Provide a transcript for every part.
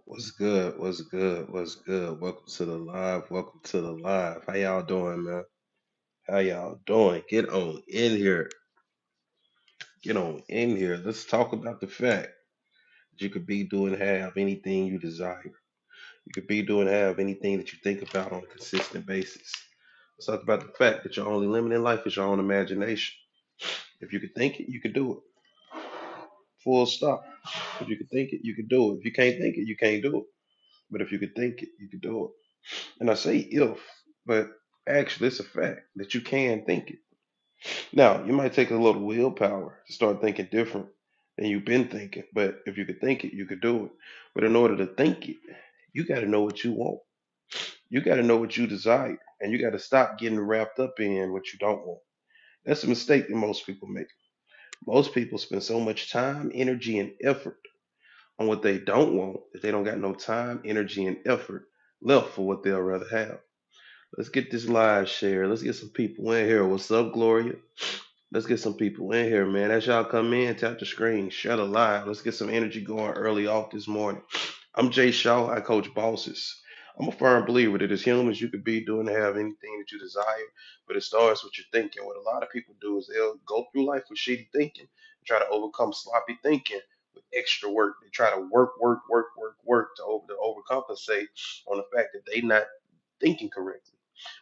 What's good? What's good? What's good? Welcome to the live. Welcome to the live. How y'all doing, man? How y'all doing? Get on in here. Get on in here. Let's talk about the fact that you could be doing have anything you desire. You could be doing have anything that you think about on a consistent basis. Let's talk about the fact that your only limit in life is your own imagination. If you could think it, you could do it. Full stop. If you could think it, you could do it. If you can't think it, you can't do it. But if you could think it, you could do it. And I say if, but actually it's a fact that you can think it. Now, you might take a little willpower to start thinking different than you've been thinking, but if you could think it, you could do it. But in order to think it, you got to know what you want. You got to know what you desire, and you got to stop getting wrapped up in what you don't want. That's a mistake that most people make. Most people spend so much time, energy, and effort on what they don't want that they don't got no time, energy, and effort left for what they'll rather have. Let's get this live share. Let's get some people in here. What's up, Gloria? Let's get some people in here, man. As y'all come in, tap the screen, share the live. Let's get some energy going early off this morning. I'm Jay Shaw. I coach bosses. I'm a firm believer that as humans, you could be doing and have anything that you desire, but it starts with your thinking. What a lot of people do is they'll go through life with shitty thinking, try to overcome sloppy thinking with extra work. They try to work to overcompensate on the fact that they not thinking correctly.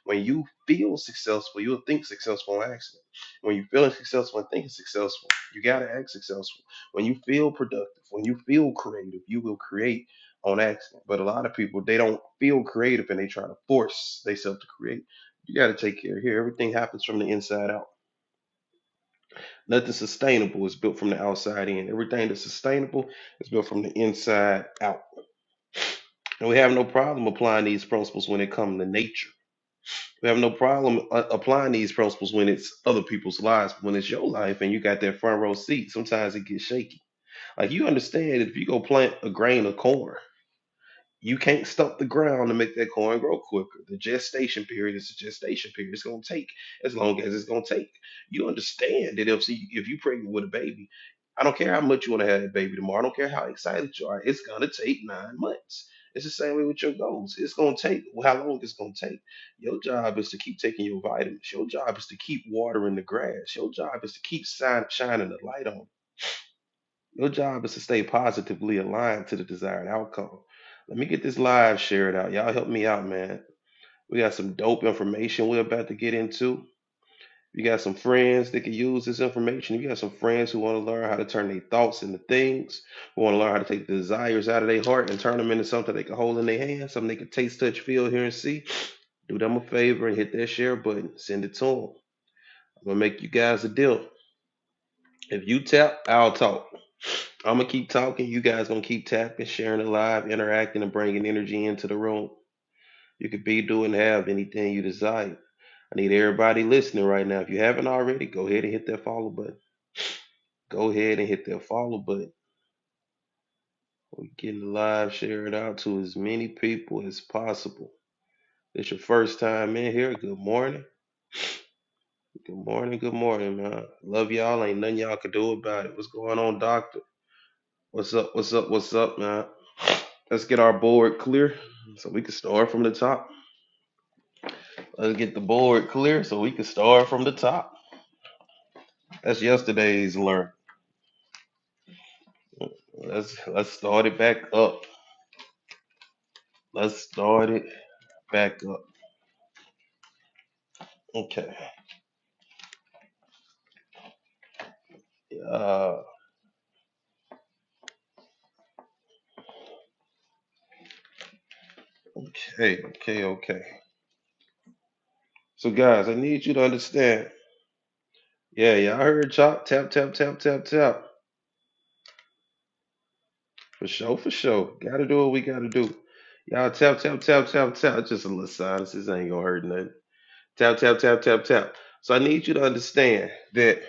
When you feel successful, you'll think successful on accident. When you feeling successful and thinking successful, you gotta act successful. When you feel productive, when you feel creative, you will create on accident. But a lot of people they don't feel creative and they try to force themselves to create. You gotta take care of here. Everything happens from the inside out. Nothing sustainable is built from the outside in. Everything that's sustainable is built from the inside out. And we have no problem applying these principles when it comes to nature. We have no problem applying these principles when it's other people's lives. But when it's your life and you got that front row seat, sometimes it gets shaky. Like you understand if you go plant a grain of corn, you can't stump the ground to make that corn grow quicker. The gestation period is a gestation period. It's gonna take as long as it's gonna take. You understand that if you pregnant with a baby, I don't care how much you want to have that baby tomorrow. I don't care how excited you are. It's gonna take 9 months. It's the same way with your goals. It's gonna take how long it's gonna take. Your job is to keep taking your vitamins. Your job is to keep watering the grass. Your job is to keep shining the light on. Your job is to stay positively aligned to the desired outcome. Let me get this live shared out. Y'all help me out, man. We got some dope information we're about to get into. You got some friends that can use this information. You got some friends who want to learn how to turn their thoughts into things, who want to learn how to take the desires out of their heart and turn them into something they can hold in their hand, something they can taste, touch, feel, hear, and see. Do them a favor and hit that share button. Send it to them. I'm going to make you guys a deal. If you tap, I'll talk. I'm gonna keep talking. You guys gonna keep tapping, sharing it live, interacting, and bringing energy into the room. You could be, do, and have anything you desire. I need everybody listening right now. If you haven't already, go ahead and hit that follow button. Go ahead and hit that follow button. We're getting the live shared out to as many people as possible. It's your first time in here. Good morning. Good morning. Good morning, man. Love y'all. Ain't nothing y'all can do about it. What's going on, doctor? What's up? What's up? What's up, man? Let's get our board clear so we can start from the top. Let's get the board clear so we can start from the top. That's yesterday's learn. Let's start it back up. Let's start it back up. Okay. Uh, okay. So guys, I need you to understand. Yeah, I heard chop tap tap tap tap tap. For sure. Gotta do what we gotta do. Y'all tap tap tap tap tap. Just a little silence. This ain't gonna hurt nothing. Tap tap tap tap tap. So I need you to understand that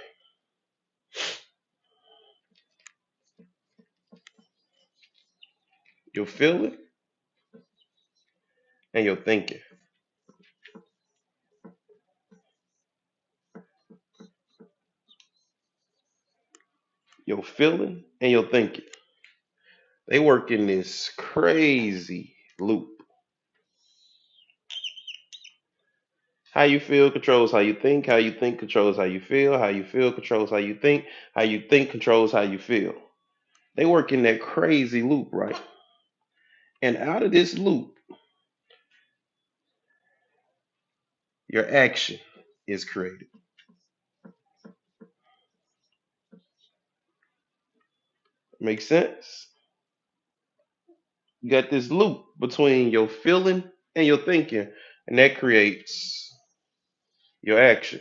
your feeling and your thinking. Your feeling and your thinking. They work in this crazy loop. How you feel controls how you think. How you think controls how you feel. How you feel controls how you think. How you think controls how you feel. They work in that crazy loop, right? And out of this loop, your action is created. Make sense? You got this loop between your feeling and your thinking, and that creates your action.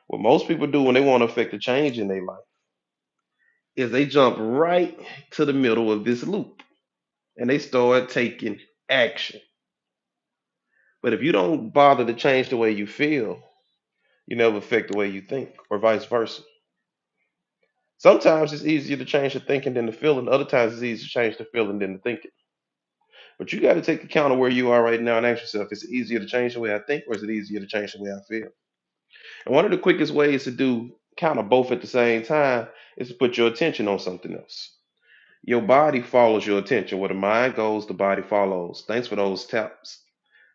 What most people do when they want to affect a change in their life is they jump right to the middle of this loop and they start taking action. But if you don't bother to change the way you feel, you never affect the way you think, or vice versa. Sometimes it's easier to change the thinking than the feeling. Other times it's easier to change the feeling than the thinking. But you got to take account of where you are right now and ask yourself: is it easier to change the way I think, or is it easier to change the way I feel? And one of the quickest ways to do kind of both at the same time is to put your attention on something else. Your body follows your attention. Where the mind goes, the body follows. Thanks for those taps.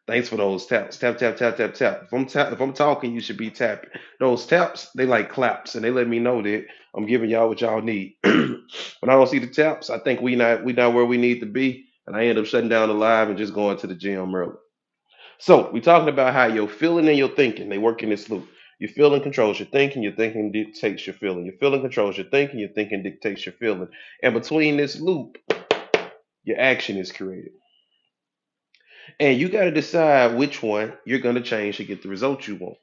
Thanks for those taps. Tap, tap, tap, tap, tap. If I'm talking, you should be tapping. Those taps, they like claps, and they let me know that I'm giving y'all what y'all need. When I don't see the taps, I think we not where we need to be, and I end up shutting down the live and just going to the gym early. So we're talking about how your feeling and your thinking they work in this loop. Your feeling controls your thinking dictates your feeling. Your feeling controls your thinking dictates your feeling. And between this loop, your action is created. And you got to decide which one you're going to change to get the result you want.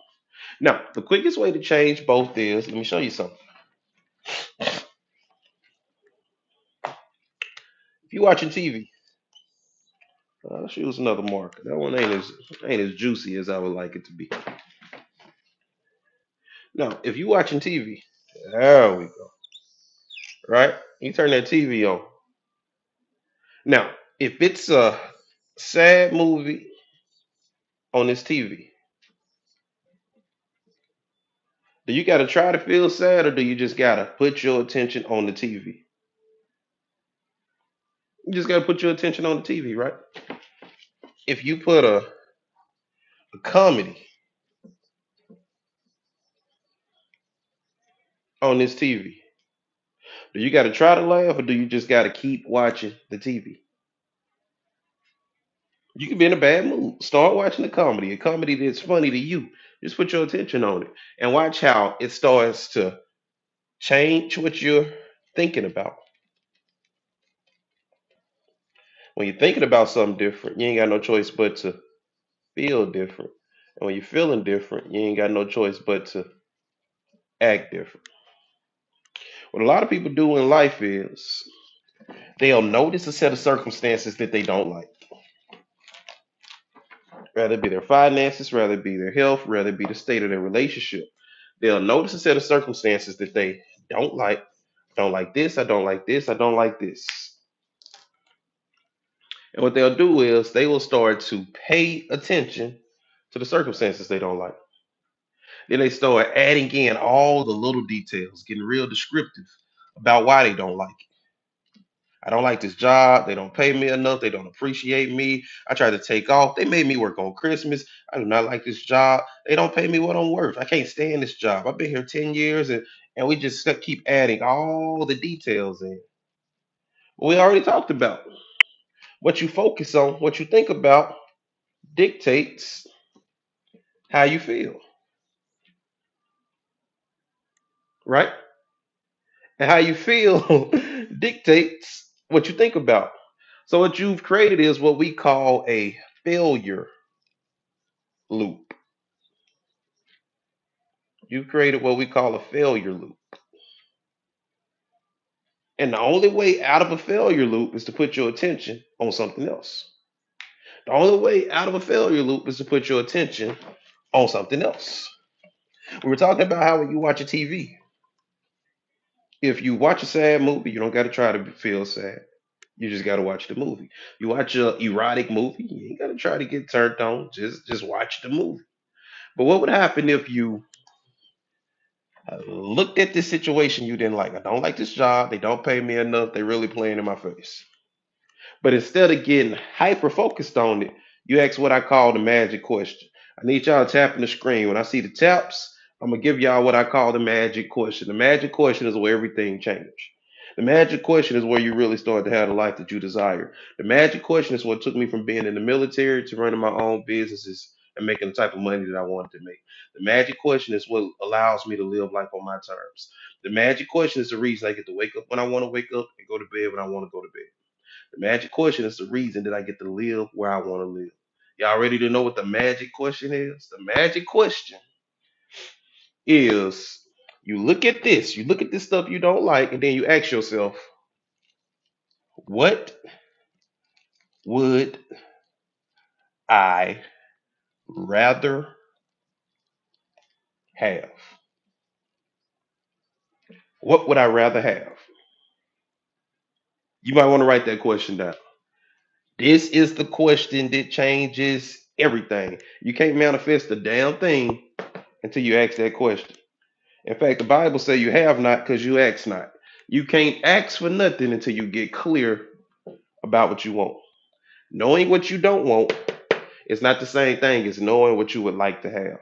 Now, the quickest way to change both is let me show you something. If you're watching TV, I'll choose another marker. That one ain't as juicy as I would like it to be. Now, if you're watching TV, there we go. Right? You turn that TV on. Now, if it's a sad movie on this TV, do you got to try to feel sad, or do you just got to put your attention on the TV? You just got to put your attention on the TV, right? If you put a comedy on this TV, do you got to try to laugh, or do you just got to keep watching the TV? You can be in a bad mood. Start watching a comedy that's funny to you. Just put your attention on it and watch how it starts to change what you're thinking about. When you're thinking about something different, you ain't got no choice but to feel different. And when you're feeling different, you ain't got no choice but to act different. What a lot of people do in life is they'll notice a set of circumstances that they don't like. Rather it be their finances, rather it be their health, rather it be the state of their relationship. They'll notice a set of circumstances that they don't like. Don't like this, I don't like this, I don't like this. And what they'll do is they will start to pay attention to the circumstances they don't like. Then they start adding in all the little details, getting real descriptive about why they don't like it. I don't like this job. They don't pay me enough. They don't appreciate me. I tried to take off. They made me work on Christmas. I do not like this job. They don't pay me what I'm worth. I can't stand this job. I've been here 10 years and we just keep adding all the details in. We already talked about what you focus on, what you think about dictates how you feel, right? And how you feel dictates what you think about. So what you've created is what we call a failure loop. You've created what we call a failure loop. And the only way out of a failure loop is to put your attention on something else. The only way out of a failure loop is to put your attention on something else. We were talking about how when you watch a TV, if you watch a sad movie, you don't got to try to feel sad. You just got to watch the movie. You watch a erotic movie, you ain't got to try to get turned on. Just watch the movie. But what would happen if you I looked at this situation you didn't like. I don't like this job. They don't pay me enough. They really playing in my face. But instead of getting hyper focused on it, you ask what I call the magic question. I need y'all tapping the screen. When I see the taps, I'm gonna give y'all what I call the magic question. The magic question is where everything changed. The magic question is where you really start to have the life that you desire. The magic question is what took me from being in the military to running my own businesses and making the type of money that I wanted to make. The magic question is what allows me to live life on my terms. The magic question is the reason I get to wake up when I want to wake up and go to bed when I want to go to bed. The magic question is the reason that I get to live where I want to live. Y'all ready to know what the magic question is? The magic question is you look at this stuff you don't like, and then you ask yourself, what would I rather have? What would I rather have? You might want to write that question down. This is the question that changes everything. You can't manifest a damn thing until you ask that question. In fact, the Bible say you have not because you ask not. You can't ask for nothing until you get clear about what you want. Knowing what you don't want is not the same thing as knowing what you would like to have.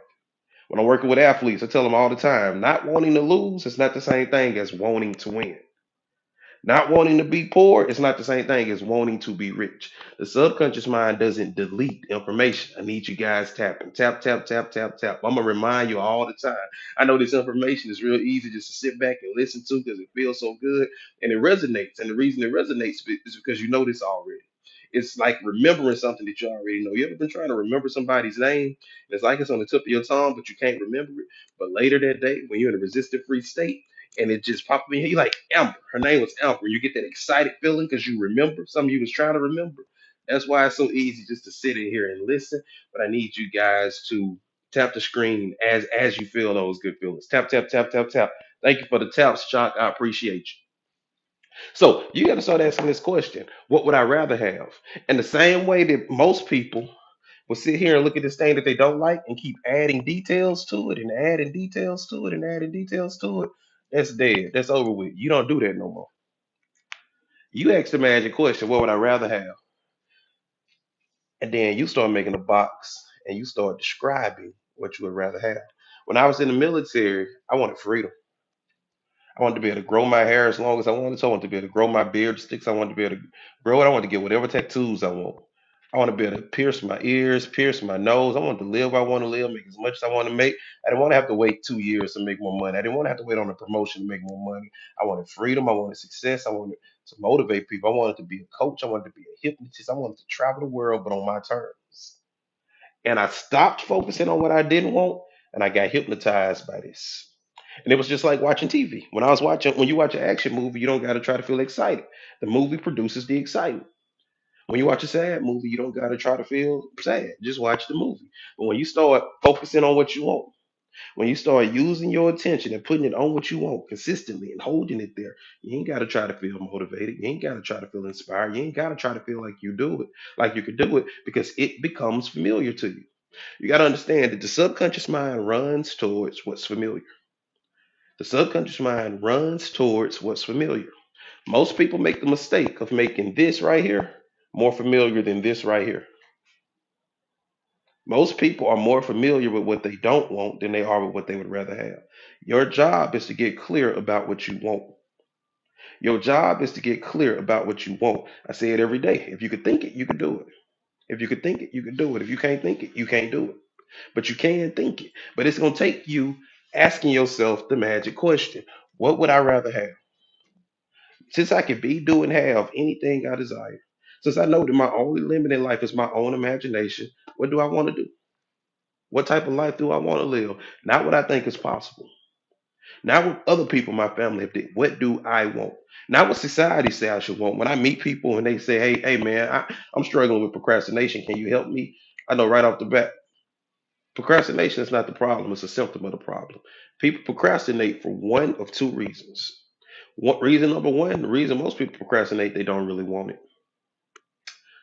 When I'm working with athletes, I tell them all the time, not wanting to lose is not the same thing as wanting to win. Not wanting to be poor is not the same thing as wanting to be rich. The subconscious mind doesn't delete information. I need you guys tapping. Tap, tap, tap, tap, tap. I'm going to remind you all the time. I know this information is real easy just to sit back and listen to because it feels so good and it resonates. And the reason it resonates is because you know this already. It's like remembering something that you already know. You ever been trying to remember somebody's name? It's like it's on the tip of your tongue, but you can't remember it. But later that day, when you're in a resistant free state, and it just popped in here. You like Amber. Her name was Amber. You get that excited feeling because you remember something you was trying to remember. That's why it's so easy just to sit in here and listen. But I need you guys to tap the screen as you feel those good feelings. Tap, tap, tap, tap, tap. Thank you for the taps, Chuck. I appreciate you. So you got to start asking this question: what would I rather have? And the same way that most people will sit here and look at this thing that they don't like and keep adding details to it and adding details to it and adding details to it, that's dead. That's over with. You don't do that no more. You ask the magic question, what would I rather have? And then you start making a box and you start describing what you would rather have. When I was in the military, I wanted freedom. I wanted to be able to grow my hair as long as I wanted to. I wanted to be able to grow my beard sticks. I wanted to be able to grow it. I wanted to get whatever tattoos I want. I want to be able to pierce my ears, pierce my nose. I want to live where I want to live, make as much as I want to make. I didn't want to have to wait 2 years to make more money. I didn't want to have to wait on a promotion to make more money. I wanted freedom. I wanted success. I wanted to motivate people. I wanted to be a coach. I wanted to be a hypnotist. I wanted to travel the world, but on my terms. And I stopped focusing on what I didn't want, and I got hypnotized by this. And it was just like watching TV. When you watch an action movie, you don't got to try to feel excited. The movie produces the excitement. When you watch a sad movie, you don't got to try to feel sad. Just watch the movie. But when you start focusing on what you want, when you start using your attention and putting it on what you want consistently and holding it there, you ain't got to try to feel motivated. You ain't got to try to feel inspired. You ain't got to try to feel like you do it, like you could do it, because it becomes familiar to you. You got to understand that the subconscious mind runs towards what's familiar. The subconscious mind runs towards what's familiar. Most people make the mistake of making this right here more familiar than this right here. Most people are more familiar with what they don't want than they are with what they would rather have. Your job is to get clear about what you want. Your job is to get clear about what you want. I say it every day. If you could think it, you could do it. If you could think it, you could do it. If you can't think it, you can't do it. But you can think it. But it's going to take you asking yourself the magic question: what would I rather have? Since I can be, do, and have anything I desire, since I know that my only limit in life is my own imagination, what do I want to do? What type of life do I want to live? Not what I think is possible. Not what other people in my family have did. What do I want? Not what society says I should want. When I meet people and they say, hey man, I'm struggling with procrastination. Can you help me? I know right off the bat, procrastination is not the problem. It's a symptom of the problem. People procrastinate for one of two reasons. Reason number one, the reason most people procrastinate, they don't really want it.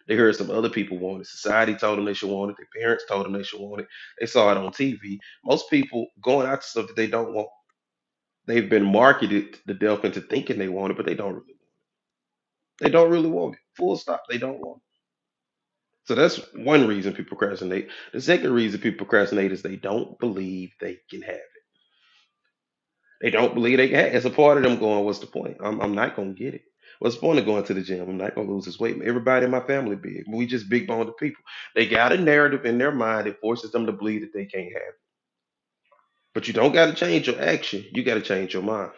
They heard some other people want it. Society told them they should want it. Their parents told them they should want it. They saw it on TV. Most people going after stuff that they don't want. They've been marketed to delve into thinking they want it, but they don't really want it. Full stop. They don't want it. So that's one reason people procrastinate. The second reason people procrastinate is they don't believe they can have it. They don't believe they can have it. It's a part of them going, what's the point? I'm not going to get it. What's the point of going to the gym? I'm not going to lose this weight. Everybody in my family big. We just big boned people. They got a narrative in their mind that forces them to believe that they can't have it. But you don't got to change your action. You got to change your mind.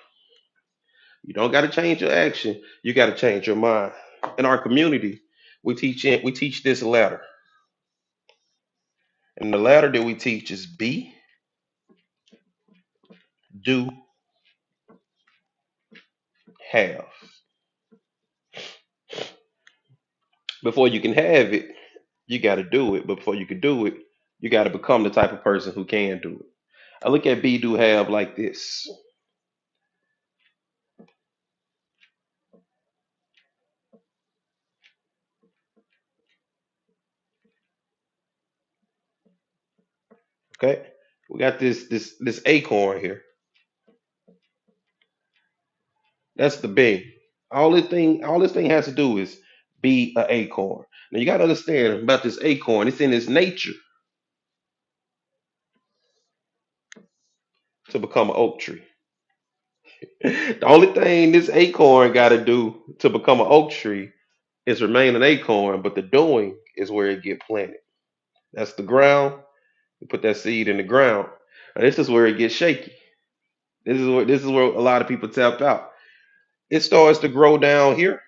You don't got to change your action. You got to change your mind. In our community, we teach this ladder. And the ladder that we teach is be, do, have. Before you can have it, you got to do it. But before you can do it, you got to become the type of person who can do it. I look at be, do, have like this. Okay, we got this acorn here. That's the be. All this thing has to do is be an acorn. Now you got to understand about this acorn. It's in its nature to become an oak tree. The only thing this acorn got to do to become an oak tree is remain an acorn, but the doing is where it get planted. That's the ground. You put that seed in the ground. And this is where it gets shaky. This is where a lot of people tap out. It starts to grow down here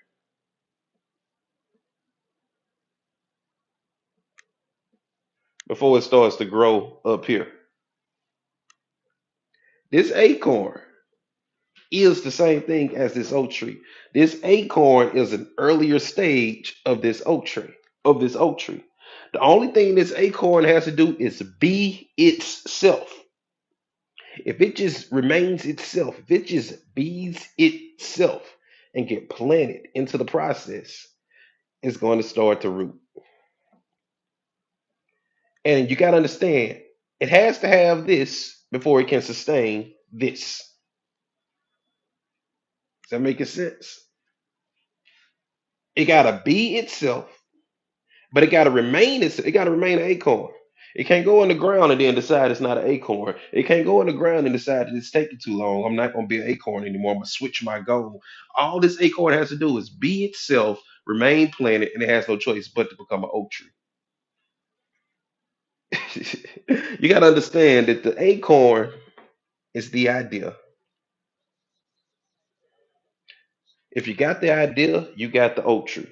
before it starts to grow up here. This acorn is the same thing as this oak tree. This acorn is an earlier stage of this oak tree. Of this oak tree. The only thing this acorn has to do is be itself. If it just remains itself, if it just bees itself and get planted into the process, it's going to start to root. And you got to understand, it has to have this before it can sustain this. Does that make sense? It got to be itself, but it got to remain itself. It got to remain an acorn. It can't go in the ground and then decide it's not an acorn. It can't go in the ground and decide that it's taking too long. I'm not going to be an acorn anymore. I'm going to switch my goal. All this acorn has to do is be itself, remain planted, and it has no choice but to become an oak tree. You got to understand that the acorn is the idea. If you got the idea, you got the oak tree.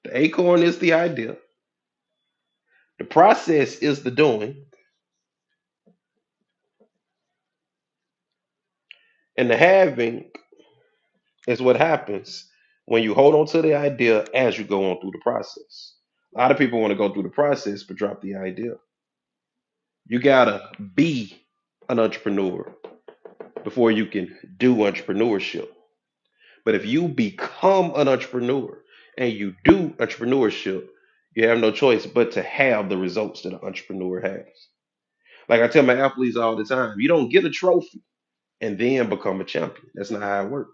The acorn is the idea. The process is the doing, and the having is what happens when you hold on to the idea as you go on through the process. A lot of people want to go through the process but drop the idea. You gotta be an entrepreneur before you can do entrepreneurship. But if you become an entrepreneur and you do entrepreneurship, you have no choice but to have the results that an entrepreneur has. Like I tell my athletes all the time, you don't get a trophy and then become a champion. That's not how it works.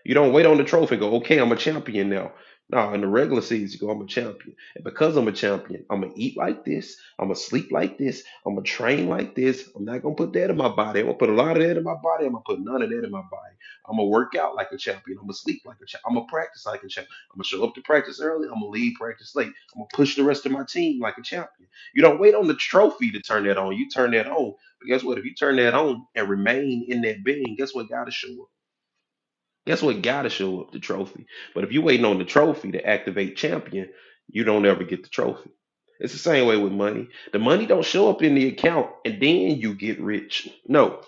You don't wait on the trophy and go, okay, I'm a champion now. No, in the regular season, you go, I'm a champion. And because I'm a champion, I'm going to eat like this. I'm going to sleep like this. I'm going to train like this. I'm not going to put that in my body. I'm going to put a lot of that in my body. I'm going to put none of that in my body. I'm going to work out like a champion. I'm going to sleep like a champion. I'm going to practice like a champion. I'm going to show up to practice early. I'm going to leave practice late. I'm going to push the rest of my team like a champion. You don't wait on the trophy to turn that on. You turn that on. But guess what? If you turn that on and remain in that being, guess what? God to show up. Guess what? Got to show up the trophy. But if you're waiting on the trophy to activate champion, you don't ever get the trophy. It's the same way with money. The money don't show up in the account and then you get rich. No,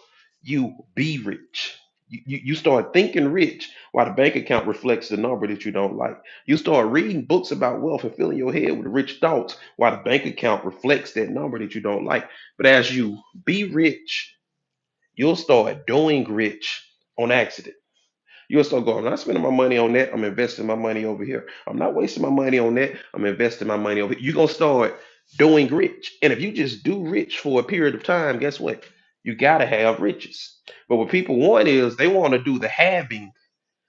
you be rich. You start thinking rich while the bank account reflects the number that you don't like. You start reading books about wealth and filling your head with rich thoughts while the bank account reflects that number that you don't like. But as you be rich, you'll start doing rich on accident. You'll start going, I'm not spending my money on that. I'm investing my money over here. I'm not wasting my money on that. I'm investing my money over here. You're going to start doing rich. And if you just do rich for a period of time, guess what? You gotta have riches. But what people want is they want to do the having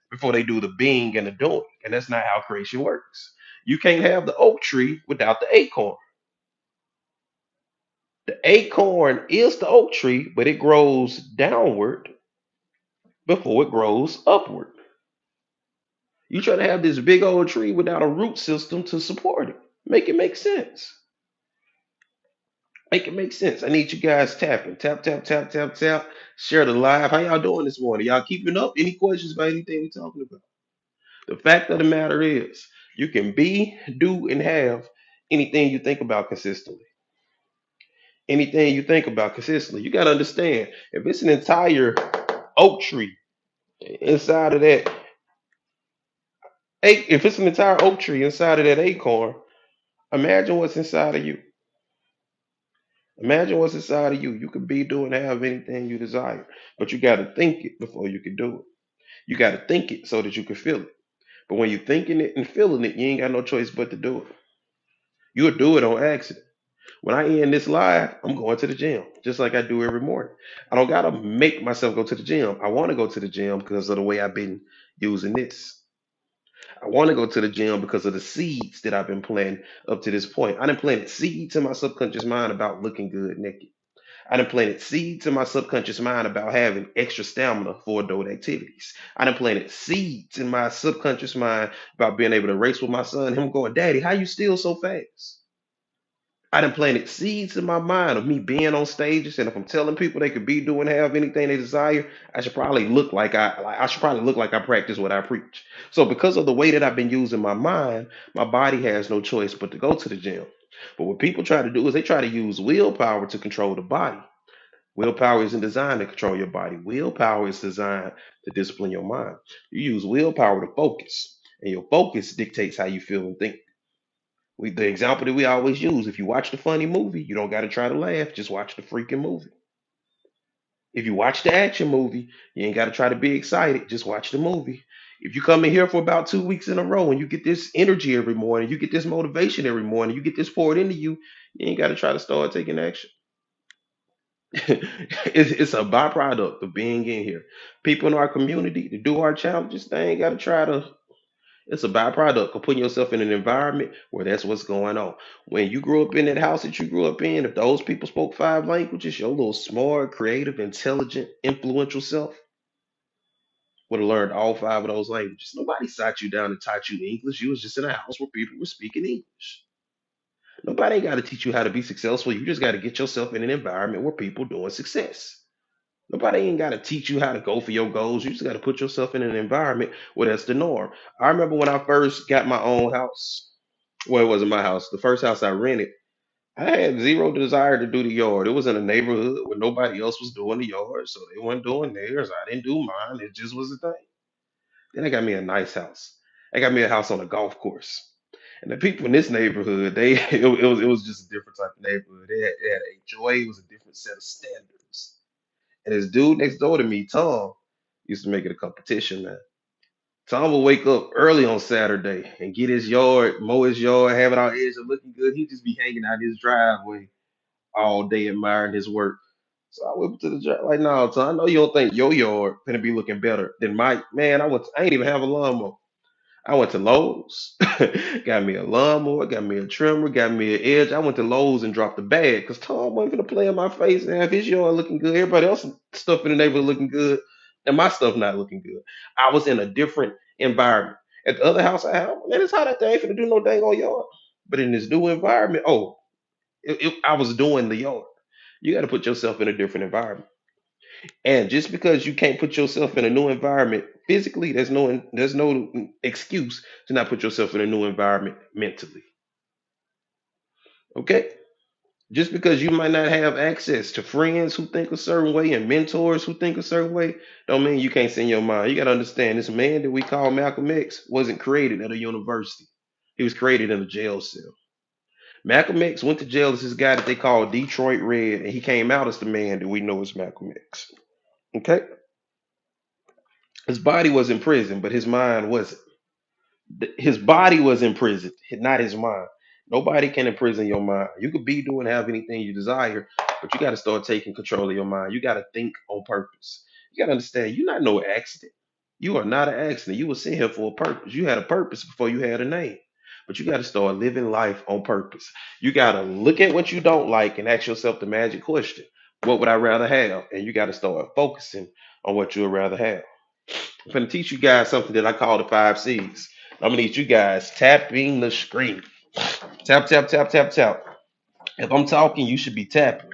before they do the being and the doing. And that's not how creation works. You can't have the oak tree without the acorn. The acorn is the oak tree, but it grows downward before it grows upward. You try to have this big old tree without a root system to support it. Make it make sense. Make it make sense. I need you guys tapping. Tap, tap, tap, tap, tap. Share the live. How y'all doing this morning? Y'all keeping up? Any questions about anything we're talking about? The fact of the matter is, you can be, do, and have anything you think about consistently. Anything you think about consistently. You got to understand, if it's an entire oak tree inside of that, if it's an entire oak tree inside of that acorn, imagine what's inside of you. Imagine what's inside of you. You could be, do, and have anything you desire, but you got to think it before you can do it. You got to think it so that you can feel it. But when you're thinking it and feeling it, you ain't got no choice but to do it. You'll do it on accident. When I end this live, I'm going to the gym, just like I do every morning. I don't gotta make myself go to the gym. I want to go to the gym because of the way I've been using this. I want to go to the gym because of the seeds that I've been planting up to this point. I done planted seeds in my subconscious mind about looking good naked. I done planted seeds in my subconscious mind about having extra stamina for adult activities. I done planted seeds in my subconscious mind about being able to race with my son. Him going, Daddy, how you still so fast? I done planted seeds in my mind of me being on stages, and if I'm telling people they could be doing have anything they desire, I should probably look like I should probably look like I practice what I preach. So because of the way that I've been using my mind, my body has no choice but to go to the gym. But what people try to do is they try to use willpower to control the body. Willpower isn't designed to control your body. Willpower is designed to discipline your mind. You use willpower to focus, and your focus dictates how you feel and think. The example that we always use: if you watch the funny movie, you don't got to try to laugh. Just watch the freaking movie. If you watch the action movie, you ain't got to try to be excited. Just watch the movie. If you come in here for about 2 weeks in a row and you get this energy every morning, you get this motivation every morning, you get this poured into you, you ain't got to try to start taking action. It's a byproduct of being in here. People in our community to do our challenges, they ain't got to try to. It's a byproduct of putting yourself in an environment where that's what's going on. When you grew up in that house that you grew up in, if those people spoke 5 languages, your little smart, creative, intelligent, influential self would have learned all 5 of those languages. Nobody sat you down and taught you English. You was just in a house where people were speaking English. Nobody ain't got to teach you how to be successful. You just got to get yourself in an environment where people doing success. Nobody ain't got to teach you how to go for your goals. You just got to put yourself in an environment where that's the norm. I remember when I first got my own house. Well, it wasn't my house. The first house I rented, I had zero desire to do the yard. It was in a neighborhood where nobody else was doing the yard, so they weren't doing theirs. I didn't do mine. It just was a thing. Then I got me a nice house. I got me a house on a golf course. And the people in this neighborhood, it was just a different type of neighborhood. They had a HOA. It was a different set of standards. And this dude next door to me, Tom, used to make it a competition, man. Tom will wake up early on Saturday and get his yard, mow his yard, have it all edged and looking good. He just be hanging out his driveway all day admiring his work. So I went up to the drive like, no, Tom, I know you don't think your yard gonna be looking better than my man. I ain't even have a lawnmower. I went to Lowe's, got me a lawnmower, got me a trimmer, got me an edge. I went to Lowe's and dropped the bag because Tom wasn't gonna play in my face and have his yard looking good. Everybody else stuff in the neighborhood looking good, and my stuff not looking good. I was in a different environment. At the other house I have, man, it's hot out there. I ain't finna do no dang on yard. But in this new environment, I was doing the yard. You got to put yourself in a different environment. And just because you can't put yourself in a new environment physically, there's no excuse to not put yourself in a new environment mentally. Okay? Just because you might not have access to friends who think a certain way and mentors who think a certain way, don't mean you can't send your mind. You got to understand this man that we call Malcolm X wasn't created at a university. He was created in a jail cell. Malcolm X went to jail as this guy that they call Detroit Red, and he came out as the man that we know as Malcolm X. Okay? His body was in prison, but his mind wasn't. His body was in prison, not his mind. Nobody can imprison your mind. You could be doing have anything you desire, But you got to start taking control of your mind. You got to think on purpose. You got to understand you're not no accident. You are not an accident. You were sent here for a purpose. You had a purpose before you had a name. But you got to start living life on purpose. You got to look at what you don't like and ask yourself the magic question: what would I rather have? And you got to start focusing on what you would rather have. I'm going to teach you guys something that I call the 5 C's. I'm going to need you guys tapping the screen. Tap, tap, tap, tap, tap. If I'm talking, you should be tapping.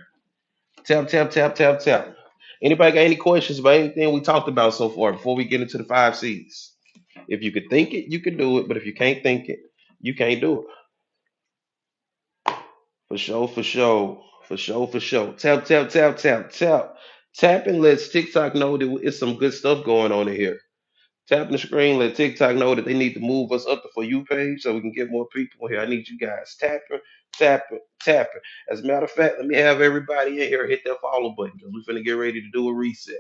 Tap, tap, tap, tap, tap. Anybody got any questions about anything we talked about so far before we get into the 5 C's? If you could think it, you can do it. But if you can't think it, you can't do it. For sure, for sure. For sure, for sure. Tap, tap, tap, tap, tap. Tapping lets TikTok know that it's some good stuff going on in here. Tapping the screen, let TikTok know that they need to move us up the For You page so we can get more people here. I need you guys tapping, tapping, tapping. As a matter of fact, let me have everybody in here hit that follow button because we're finna get ready to do a reset.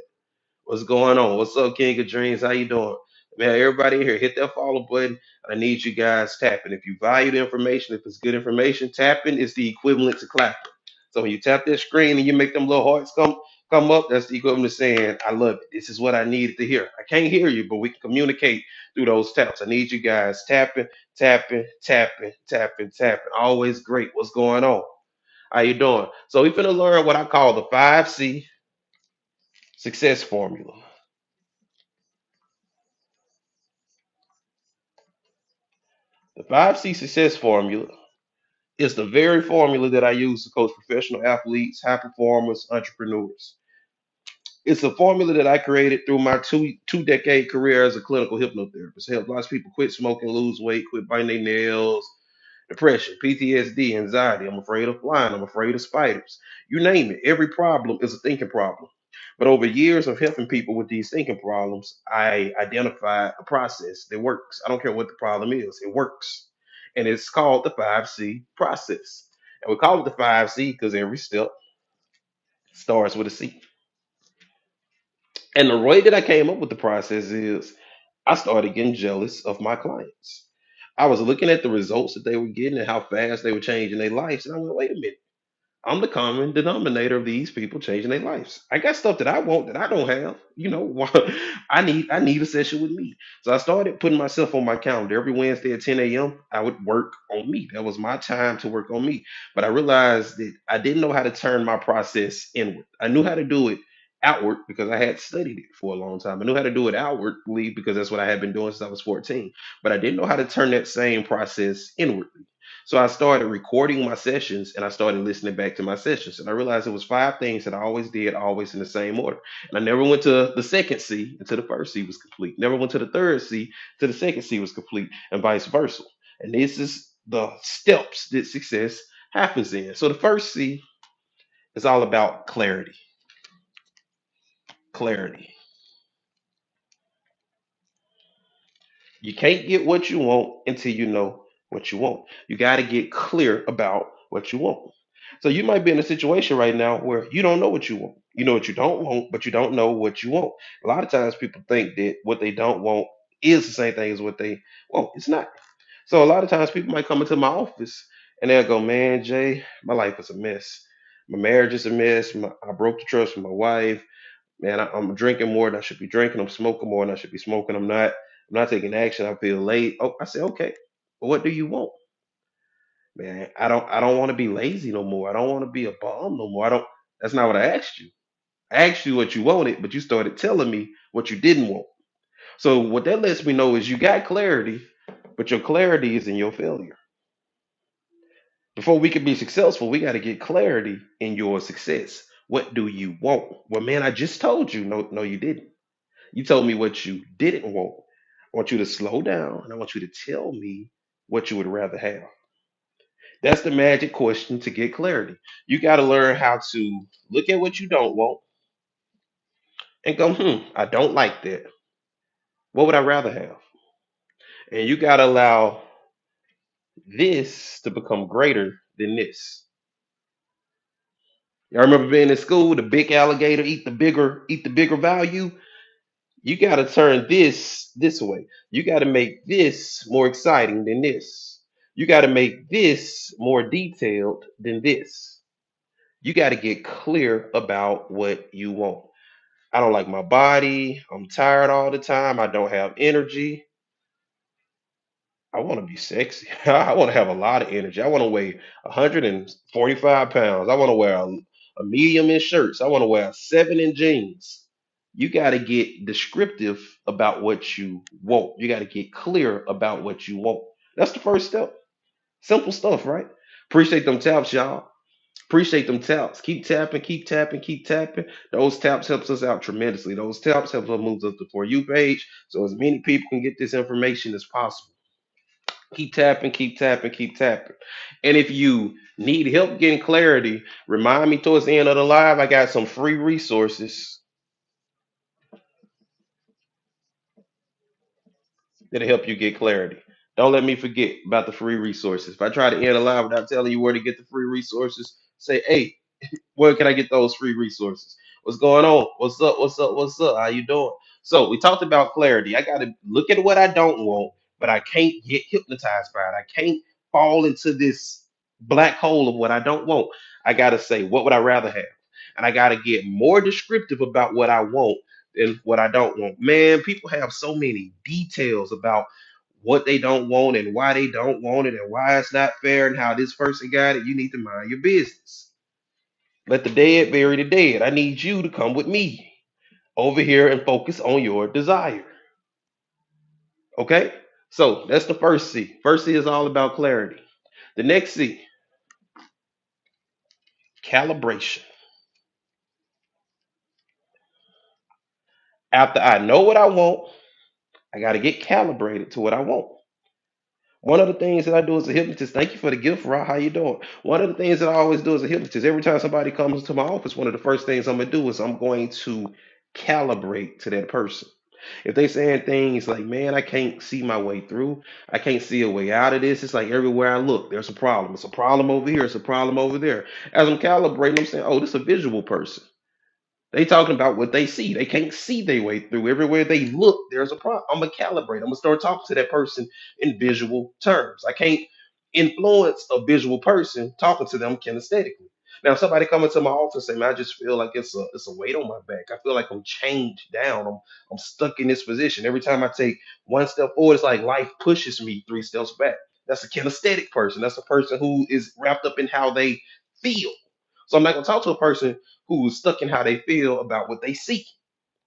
What's going on? What's up, King of Dreams? How you doing? Man, everybody in here, hit that follow button. I need you guys tapping. If you value the information, if it's good information, tapping is the equivalent to clapping. So when you tap that screen and you make them little hearts come up, that's the equivalent to saying, I love it. This is what I needed to hear. I can't hear you, but we can communicate through those taps. I need you guys tapping, tapping, tapping, tapping, tapping. Always great. What's going on? How you doing? So we're gonna learn what I call the 5C success formula. The 5C success formula is the very formula that I use to coach professional athletes, high performers, entrepreneurs. It's a formula that I created through my two decade career as a clinical hypnotherapist. Helped lots of people quit smoking, lose weight, quit biting their nails, depression, PTSD, anxiety. I'm afraid of flying. I'm afraid of spiders. You name it. Every problem is a thinking problem. But over years of helping people with these thinking problems, I identified a process that works. I don't care what the problem is, it works. And it's called the 5C process. And we call it the 5C because every step starts with a C. And the way that I came up with the process is I started getting jealous of my clients. I was looking at the results that they were getting and how fast they were changing their lives. And I went, wait a minute. I'm the common denominator of these people changing their lives. I got stuff that I want that I don't have. I need a session with me. So I started putting myself on my calendar every Wednesday at 10 a.m. I would work on me. That was my time to work on me. But I realized that I didn't know how to turn my process inward. I knew how to do it outward because I had studied it for a long time. I knew how to do it outwardly because that's what I had been doing since I was 14. But I didn't know how to turn that same process inwardly. So I started recording my sessions and I started listening back to my sessions. And I realized it was 5 things that I always did, always in the same order. And I never went to the second C until the first C was complete. Never went to the third C till the second C was complete, and vice versa. And this is the steps that success happens in. So the first C is all about clarity. Clarity. You can't get what you want until you know what you want. You got to get clear about what you want. So you might be in a situation right now where you don't know what you want. You know what you don't want, but you don't know what you want. A lot of times people think that what they don't want is the same thing as what they want. It's not. So a lot of times people might come into my office and they'll go, "Man, Jay, my life is a mess. My marriage is a mess. I broke the trust with my wife. Man, I'm drinking more than I should be drinking. I'm smoking more than I should be smoking. I'm not taking action. I feel late." Oh, I said, okay. Well, what do you want? Man, I don't want to be lazy no more. I don't want to be a bum no more. I don't That's not what I asked you. I asked you what you wanted, but you started telling me what you didn't want. So what that lets me know is you got clarity, but your clarity is in your failure. Before we can be successful, we got to get clarity in your success. What do you want? Well, man, I just told you. No, no, you didn't. You told me what you didn't want. I want you to slow down and I want you to tell me what you would rather have. That's the magic question to get clarity. You got to learn how to look at what you don't want and go, I don't like that. What would I rather have? And you got to allow this to become greater than this. Y'all remember being in school, the big alligator eat the bigger value? You got to turn this way. You got to make this more exciting than this. You got to make this more detailed than this. You got to get clear about what you want. I don't like my body. I'm tired all the time. I don't have energy. I want to be sexy. I want to have a lot of energy. I want to weigh 145 pounds. I want to wear a medium in shirts. I want to wear a seven in jeans. You got to get descriptive about what you want. You got to get clear about what you want. That's the first step. Simple stuff, right? Appreciate them taps, y'all. Appreciate them taps. Keep tapping, keep tapping, keep tapping. Those taps helps us out tremendously. Those taps help us move up the For You page so as many people can get this information as possible. Keep tapping, keep tapping, keep tapping. And if you need help getting clarity, remind me towards the end of the live. I got some free resources that'll help you get clarity. Don't let me forget about the free resources. If I try to end a live without telling you where to get the free resources, say, hey, where can I get those free resources? What's going on? What's up? What's up? What's up? How you doing? So we talked about clarity. I got to look at what I don't want, but I can't get hypnotized by it. I can't fall into this black hole of what I don't want. I got to say, what would I rather have? And I got to get more descriptive about what I want than what I don't want. Man, people have so many details about what they don't want and why they don't want it and why it's not fair and how this person got it. You need to mind your business. Let the dead bury the dead. I need you to come with me over here and focus on your desire. Okay? So that's the first C. First C is all about clarity. The next C, calibration. After I know what I want, I got to get calibrated to what I want. One of the things that I do as a hypnotist, thank you for the gift, Ra. How you doing? One of the things that I always do as a hypnotist, every time somebody comes to my office, one of the first things I'm gonna do is I'm going to calibrate to that person. If they saying things like, man, I can't see my way through, I can't see a way out of this, it's like everywhere I look, there's a problem. It's a problem over here, it's a problem over there. As I'm calibrating, I'm saying, oh, this is a visual person. They talking about what they see. They can't see their way through. Everywhere they look, there's a problem. I'm gonna calibrate. I'm gonna start talking to that person in visual terms. I can't influence a visual person talking to them kinesthetically. Now, if somebody come into my office and say, man, I just feel like it's a weight on my back. I feel like I'm chained down. I'm stuck in this position. Every time I take one step forward, it's like life pushes me three steps back. That's a kinesthetic person. That's a person who is wrapped up in how they feel. So I'm not gonna talk to a person who's stuck in how they feel about what they see.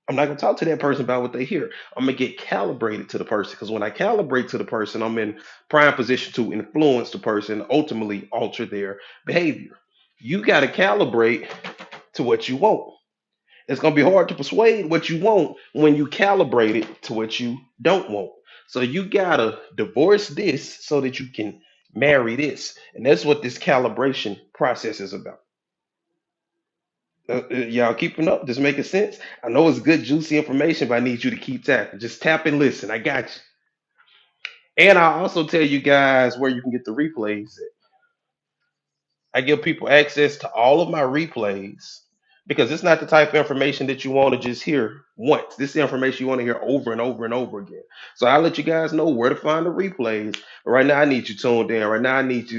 I'm not gonna talk to that person about what they hear. I'm gonna get calibrated to the person because when I calibrate to the person, I'm in prime position to influence the person, ultimately alter their behavior. You gotta calibrate to what you want. It's gonna be hard to persuade what you want when you calibrate it to what you don't want. So you gotta divorce this so that you can marry this. And that's what this calibration process is about. Y'all keeping up? Just making sense? I know it's good, juicy information, but I need you to keep tapping. Just tap and listen. I got you. And I'll also tell you guys where you can get the replays. I give people access to all of my replays because it's not the type of information that you want to just hear once. This is information you want to hear over and over and over again. So I'll let you guys know where to find the replays. But right now I need you tuned in. Right now I need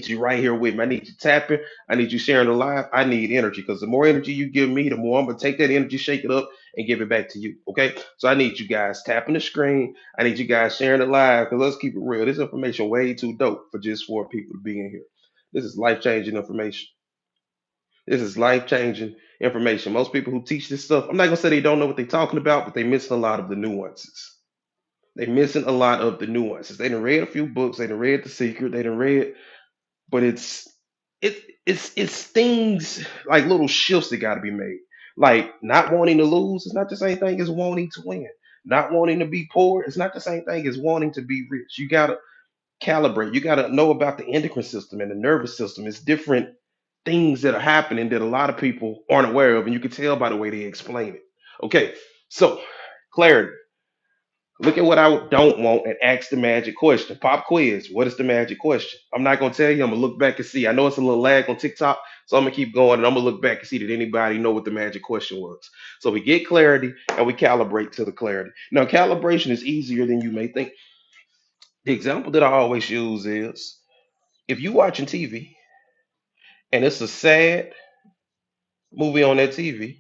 you right here with me. I need you tapping. I need you sharing the live. I need energy because the more energy you give me, the more I'm gonna take that energy, shake it up, and give it back to you. Okay. So I need you guys tapping the screen. I need you guys sharing the live because let's keep it real. This information way too dope for just for people to be in here. This is life changing information. This is life changing information. Most people who teach this stuff, I'm not gonna say they don't know what they're talking about, but they're missing a lot of the nuances. They're missing a lot of the nuances. They done read a few books, they done read The Secret, they done read, but it's things like little shifts that gotta be made. Like not wanting to lose is not the same thing as wanting to win. Not wanting to be poor is not the same thing as wanting to be rich. You gotta calibrate. You got to know about the endocrine system and the nervous system. It's different things that are happening that a lot of people aren't aware of, and you can tell by the way they explain it. Okay, so clarity. Look at what I don't want and ask the magic question. Pop quiz. What is the magic question? I'm not gonna tell you. I'm gonna look back and see. I know it's a little lag on TikTok, so I'm gonna keep going and I'm gonna look back and see did anybody know what the magic question was. So we get clarity and we calibrate to the clarity. Now calibration is easier than you may think. The example that I always use is if you watching TV and it's a sad, movie on that TV,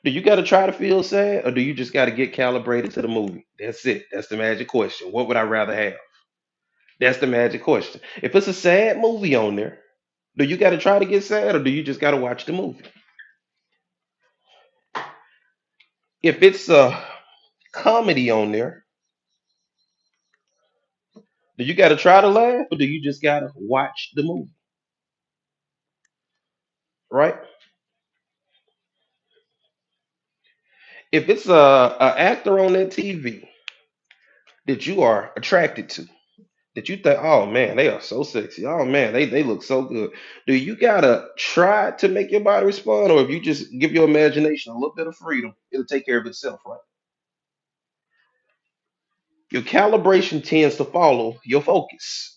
do you got to try to feel sad or do you just got to get calibrated to the movie? That's it. That's the magic question. What would I rather have? That's the magic question. If it's a sad movie on there, do you got to try to get sad or do you just got to watch the movie? If it's a comedy on there, do you got to try to laugh or do you just got to watch the movie? Right? If it's a actor on that TV that you are attracted to, that you think, oh man, they are so sexy. Oh man, they look so good. Do you gotta try to make your body respond, or if you just give your imagination a little bit of freedom, it'll take care of itself, right? Your calibration tends to follow your focus.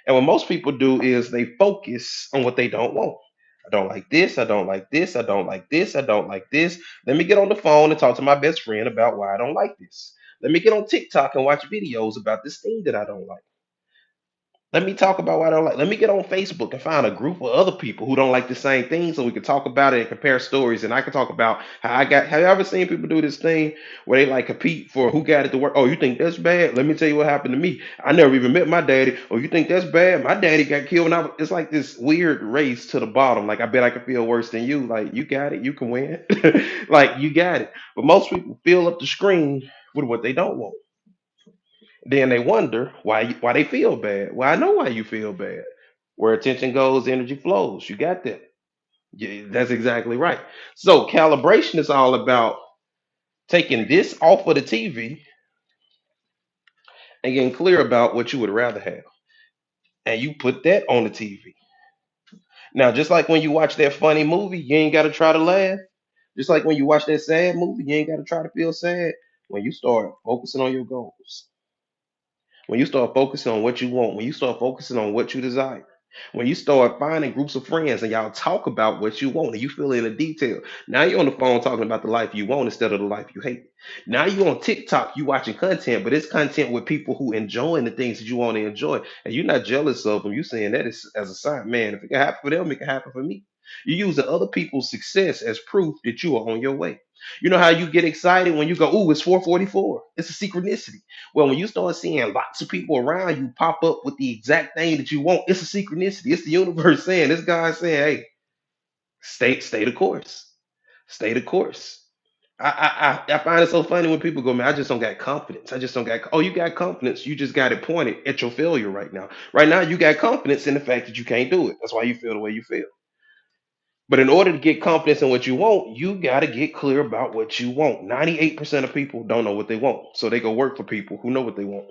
And what most people do is they focus on what they don't want. I don't like this, I don't like this, I don't like this, I don't like this. Let me get on the phone and talk to my best friend about why I don't like this. Let me get on TikTok and watch videos about this thing that I don't like. Let me talk about what I don't like. Let me get on Facebook and find a group of other people who don't like the same thing so we can talk about it and compare stories. And I can talk about how I got. Have you ever seen people do this thing where they like compete for who got it to work? Oh, you think that's bad? Let me tell you what happened to me. I never even met my daddy. Oh, you think that's bad? My daddy got killed when I was. It's like this weird race to the bottom. Like, I bet I can feel worse than you. Like, you got it. You can win. Like, you got it. But most people fill up the screen with what they don't want. Then they wonder why they feel bad. Well, I know why you feel bad. Where attention goes, energy flows. You got that. Yeah, that's exactly right. So calibration is all about taking this off of the TV and getting clear about what you would rather have. And you put that on the TV. Now, just like when you watch that funny movie, you ain't got to try to laugh. Just like when you watch that sad movie, you ain't got to try to feel sad. When you start focusing on your goals, when you start focusing on what you want, when you start focusing on what you desire, when you start finding groups of friends and y'all talk about what you want and you fill in the detail. Now you're on the phone talking about the life you want instead of the life you hate. Now you on TikTok, you watching content, but it's content with people who enjoying the things that you want to enjoy. And you're not jealous of them. You saying that is as a sign, man, if it can happen for them, it can happen for me. You're using other people's success as proof that you are on your way. You know how you get excited when you go, "Ooh, it's 4:44." It's a synchronicity. Well, when you start seeing lots of people around you pop up with the exact thing that you want, it's a synchronicity. It's the universe saying, this guy saying, hey, stay the course. Stay the course. I find it so funny when people go, man, I just don't got confidence. I just don't got, oh, you got confidence. You just got it pointed at your failure right now. Right now, you got confidence in the fact that you can't do it. That's why you feel the way you feel. But in order to get confidence in what you want, you got to get clear about what you want. 98% of people don't know what they want. So they go work for people who know what they want.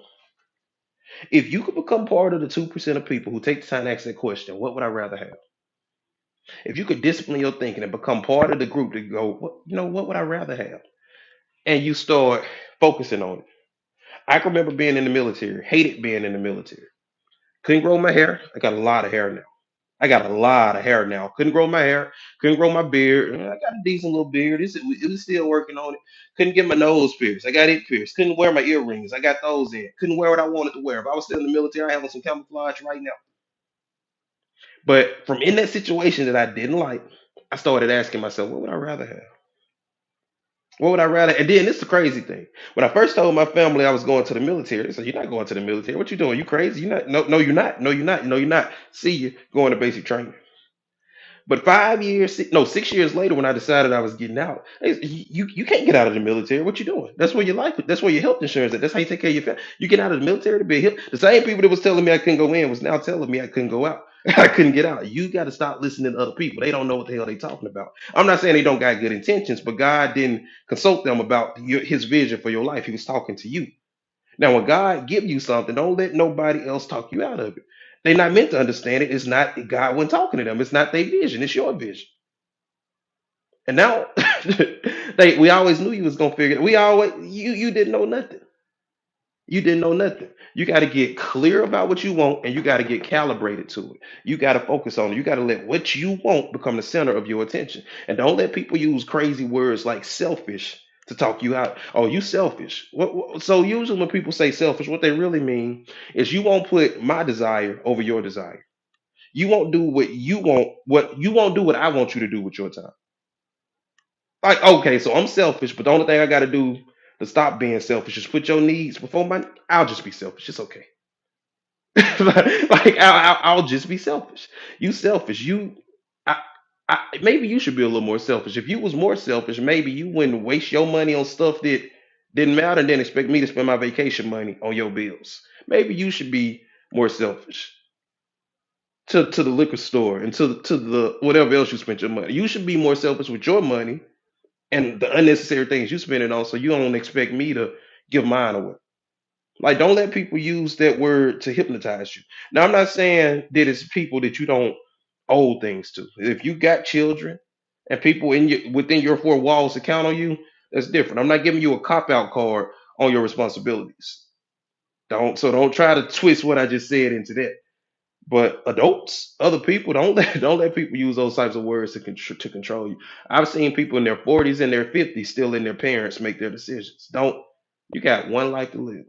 If you could become part of the 2% of people who take the time to ask that question, what would I rather have? If you could discipline your thinking and become part of the group to go, what would I rather have? And you start focusing on it. I can remember being in the military, hated being in the military. Couldn't grow my hair. I got a lot of hair now. I got a lot of hair now. Couldn't grow my hair. Couldn't grow my beard. I got a decent little beard. It was still working on it. Couldn't get my nose pierced. I got it pierced. Couldn't wear my earrings. I got those in. Couldn't wear what I wanted to wear. If I was still in the military, I have on some camouflage right now. But from in that situation that I didn't like, I started asking myself, what would I rather have? What would I rather? And then this is the crazy thing. When I first told my family I was going to the military, they said, "You're not going to the military. What you doing? You crazy? You not? No, no, you're not. No, you're not. No, you're not. See you going to basic training." But 5 years, no, 6 years later, when I decided I was getting out, they said, you can't get out of the military. What you doing? That's where your life. That's where your health insurance is. That's how you take care of your family. You get out of the military to be health. The same people that was telling me I couldn't go in was now telling me I couldn't go out. I couldn't get out. You got to stop listening to other people. They don't know what the hell they talking about. I'm not saying they don't got good intentions, but God didn't consult them about His vision for your life. He was talking to you. Now, when God give you something, don't let nobody else talk you out of it. They're not meant to understand it. It's not God wasn't talking to them. It's not their vision. It's your vision. And now we always knew you was gonna figure it. We always you didn't know nothing. You didn't know nothing. You got to get clear about what you want and you got to get calibrated to it. You got to focus on it. You got to let what you want become the center of your attention. And don't let people use crazy words like selfish to talk you out. Oh, you selfish. So usually when people say selfish, what they really mean is you won't put my desire over your desire. You won't do what you won't do what I want you to do with your time. Like, okay, so I'm selfish, but the only thing I gotta do to stop being selfish is put your needs before mine. I'll just be selfish. It's okay. Like I'll just be selfish. You selfish. I, maybe you should be a little more selfish. If you was more selfish, maybe you wouldn't waste your money on stuff that didn't matter and then expect me to spend my vacation money on your bills. Maybe you should be more selfish to the liquor store and to the whatever else you spent your money. You should be more selfish with your money and the unnecessary things you spend it on, so you don't expect me to give mine away. Like, don't let people use that word to hypnotize you. Now, I'm not saying that it's people that you don't owe things to. If you got children and people in your within your four walls to count on you, that's different. I'm not giving you a cop out card on your responsibilities. Don't try to twist what I just said into that. But adults, other people, don't let people use those types of words to control you. I've seen people in their 40s and their 50s still letting their parents make their decisions. Don't You got one life to live.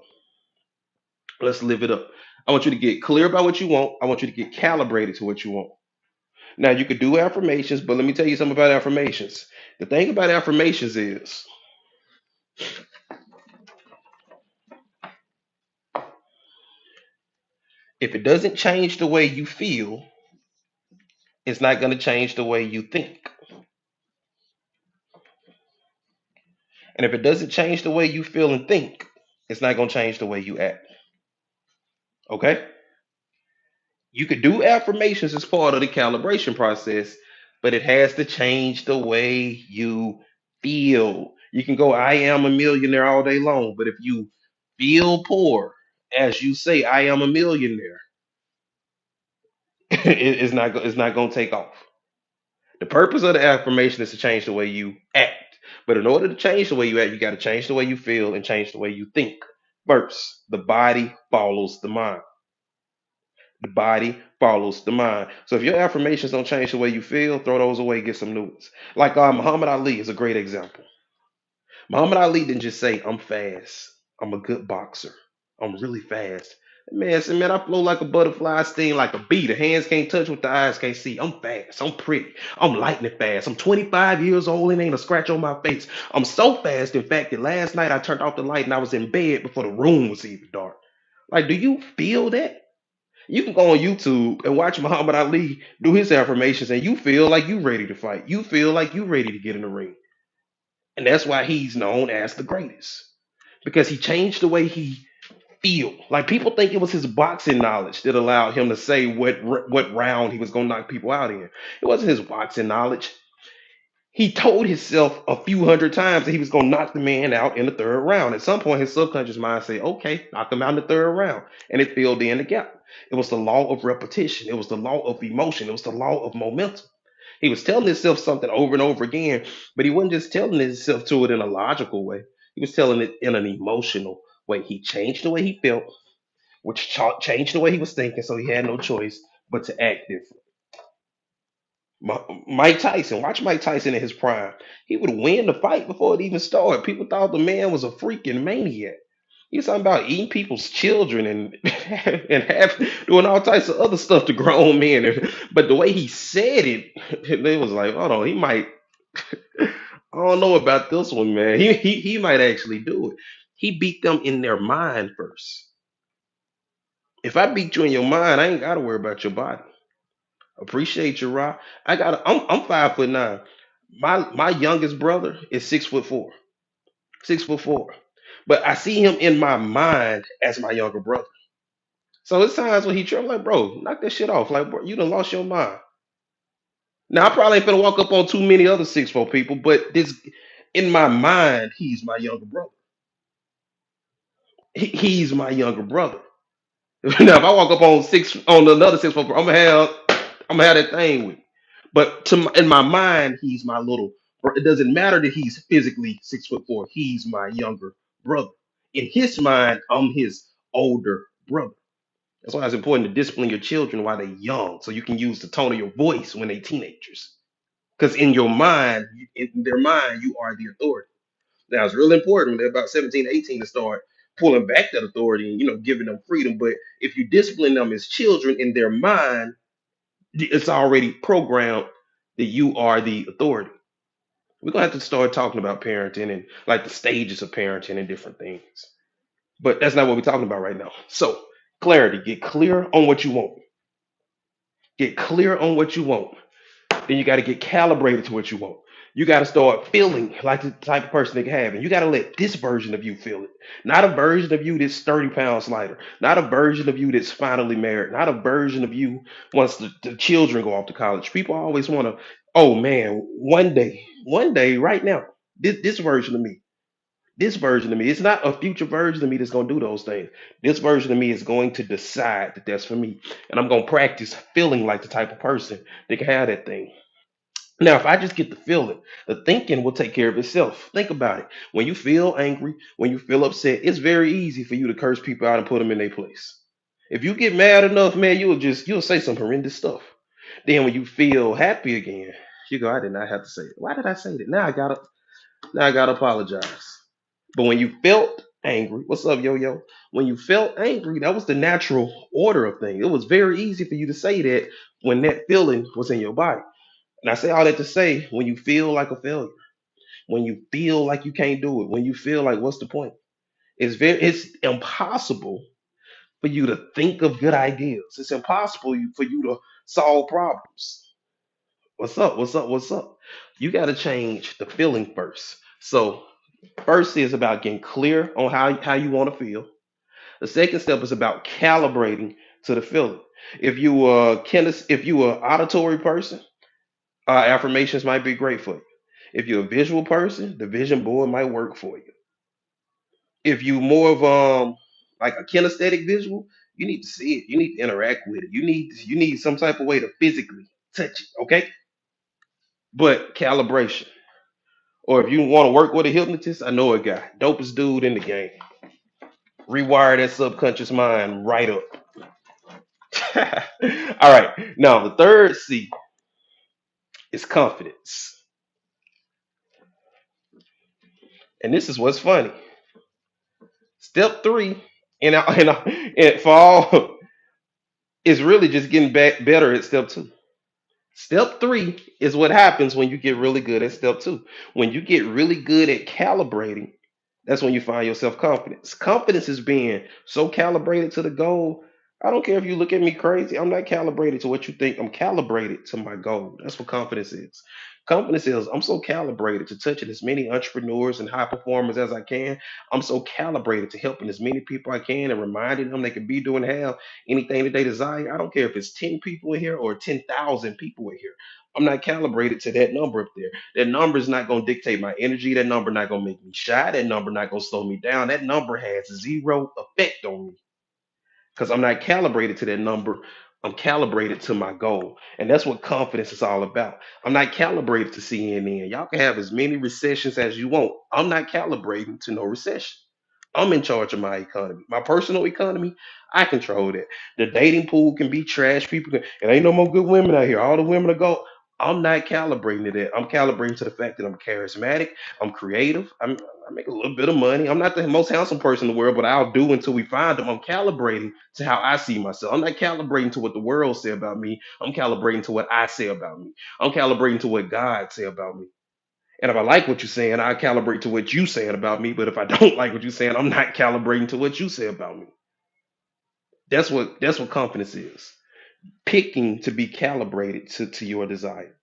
Let's live it up. I want you to get clear about what you want. I want you to get calibrated to what you want. Now, you could do affirmations, but let me tell you something about affirmations. The thing about affirmations is if it doesn't change the way you feel, it's not going to change the way you think. And if it doesn't change the way you feel and think, it's not going to change the way you act. Okay? You could do affirmations as part of the calibration process, but it has to change the way you feel. You can go, I am a millionaire all day long, but if you feel poor, as you say, I am a millionaire, it's not going to take off. The purpose of the affirmation is to change the way you act. But in order to change the way you act, you got to change the way you feel and change the way you think. First, the body follows the mind. The body follows the mind. So if your affirmations don't change the way you feel, throw those away, get some new ones. Like Muhammad Ali is a great example. Muhammad Ali didn't just say, I'm fast. I'm a good boxer. I'm really fast. Man said, man, I flow like a butterfly, I sting like a bee. The hands can't touch what the eyes can't see. I'm fast. I'm pretty. I'm lightning fast. I'm 25 years old and ain't a scratch on my face. I'm so fast, in fact, that last night I turned off the light and I was in bed before the room was even dark. Like, do you feel that? You can go on YouTube and watch Muhammad Ali do his affirmations, and you feel like you ready to fight. You feel like you ready to get in the ring. And that's why he's known as the greatest. Because he changed the way he feel. Like people think it was his boxing knowledge that allowed him to say what round he was gonna knock people out in. It wasn't his boxing knowledge. He told himself a few hundred times that he was going to knock the man out in the third round. At some point, his subconscious mind said, okay, knock him out in the third round. And it filled in the gap. It was the law of repetition. It was the law of emotion. It was the law of momentum. He was telling himself something over and over again, but he wasn't just telling himself to it in a logical way. He was telling it in an emotional way. He changed the way he felt, which changed the way he was thinking, so he had no choice but to act different. Mike Tyson, watch Mike Tyson in his prime. He would win the fight before it even started. People thought the man was a freaking maniac. He's talking about eating people's children and doing all types of other stuff to grown men. But the way he said it, it was like, hold on, he might. I don't know about this one, man. He might actually do it. He beat them in their mind first. If I beat you in your mind, I ain't got to worry about your body. Appreciate you, Rob. I'm 5'9". My youngest brother is 6'4". 6'4". But I see him in my mind as my younger brother. So it's times when he trip, I'm like, bro, knock that shit off. Like, bro, you done lost your mind. Now I probably ain't gonna walk up on too many other 6'4" people, but this in my mind, he's my younger brother. He's my younger brother. Now, if I walk up on another 6'4", I'm gonna have that thing with me. But in my mind, he's my little. It doesn't matter that he's physically 6'4". He's my younger brother. In his mind, I'm his older brother. That's why it's important to discipline your children while they're young, so you can use the tone of your voice when they're teenagers. Because in your mind, in their mind, you are the authority. Now it's really important when they're about 17, 18 to start pulling back that authority and giving them freedom. But if you discipline them as children in their mind, It's already programmed that you are the authority. We're gonna have to start talking about parenting and like the stages of parenting and different things. But that's not what we're talking about right now. So clarity, get clear on what you want. Get clear on what you want. Then you got to get calibrated to what you want. You got to start feeling like the type of person they can have. And you got to let this version of you feel it. Not a version of you that's 30 pounds lighter. Not a version of you that's finally married. Not a version of you once the children go off to college. People always want to, oh man, one day, right now, this version of me. This version of me, it's not a future version of me that's going to do those things. This version of me is going to decide that that's for me. And I'm going to practice feeling like the type of person that can have that thing. Now, if I just get the feeling, the thinking will take care of itself. Think about it. When you feel angry, when you feel upset, it's very easy for you to curse people out and put them in their place. If you get mad enough, man, you'll say some horrendous stuff. Then when you feel happy again, you go, I did not have to say it. Why did I say that? Now I gotta apologize. But when you felt angry, what's up, yo yo? When you felt angry, that was the natural order of things. It was very easy for you to say that when that feeling was in your body. And I say all that to say, when you feel like a failure, when you feel like you can't do it, when you feel like what's the point? It's impossible for you to think of good ideas. It's impossible for you to solve problems. What's up? What's up? What's up? You got to change the feeling first. So first is about getting clear on how you want to feel. The second step is about calibrating to the feeling. If you are auditory person, affirmations might be great for you. If you're a visual person, the vision board might work for you. If you more of like a kinesthetic visual, you need to see it. You need to interact with it. You need some type of way to physically touch it. Okay, but calibration. Or if you want to work with a hypnotist, I know a guy, dopest dude in the game. Rewire that subconscious mind right up. All right. Now the third C is confidence, and this is what's funny. Step three, and for all, is really just getting back better at step two. Step three is what happens when you get really good at step two. When you get really good at calibrating, that's when you find your self confidence. Confidence is being so calibrated to the goal. I don't care if you look at me crazy. I'm not calibrated to what you think. I'm calibrated to my goal. That's what confidence is. Confidence is I'm so calibrated to touching as many entrepreneurs and high performers as I can. I'm so calibrated to helping as many people I can and reminding them they can be doing have anything that they desire. I don't care if it's 10 people in here or 10,000 people in here. I'm not calibrated to that number up there. That number is not going to dictate my energy. That number not going to make me shy. That number not going to slow me down. That number has zero effect on me because I'm not calibrated to that number. I'm calibrated to my goal. And that's what confidence is all about. I'm not calibrated to CNN. Y'all can have as many recessions as you want. I'm not calibrating to no recession. I'm in charge of my economy. My personal economy, I control that. The dating pool can be trash. It ain't no more good women out here. All the women are go. I'm not calibrating to that. I'm calibrating to the fact that I'm charismatic. I'm creative. I make a little bit of money. I'm not the most handsome person in the world, but I'll do until we find them. I'm calibrating to how I see myself. I'm not calibrating to what the world say about me. I'm calibrating to what I say about me. I'm calibrating to what God say about me. And if I like what you're saying, I calibrate to what you saying about me. But if I don't like what you're saying, I'm not calibrating to what you say about me. That's what confidence is. Picking to be calibrated to your desire.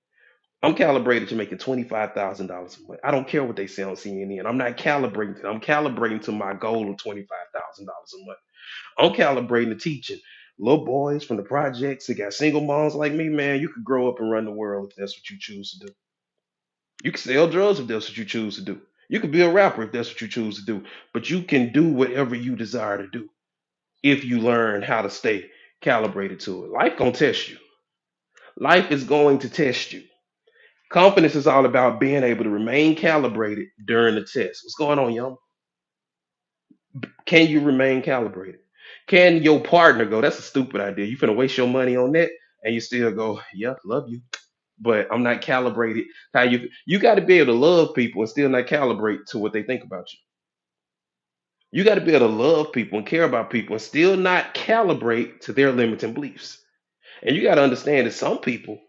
I'm calibrated to making $25,000 a month. I don't care what they say on CNN. I'm not calibrating. I'm calibrating to my goal of $25,000 a month. I'm calibrating to teaching little boys from the projects that got single moms like me. Man, you could grow up and run the world if that's what you choose to do. You can sell drugs if that's what you choose to do. You can be a rapper if that's what you choose to do. But you can do whatever you desire to do if you learn how to stay calibrated to it. Life gonna test you. Life is going to test you. Confidence is all about being able to remain calibrated during the test. What's going on, y'all? Can you remain calibrated? Can your partner go? That's a stupid idea. You finna waste your money on that, and you still go, yeah, love you, but I'm not calibrated. How you got to be able to love people and still not calibrate to what they think about you. You got to be able to love people and care about people and still not calibrate to their limiting beliefs. And you got to understand that some people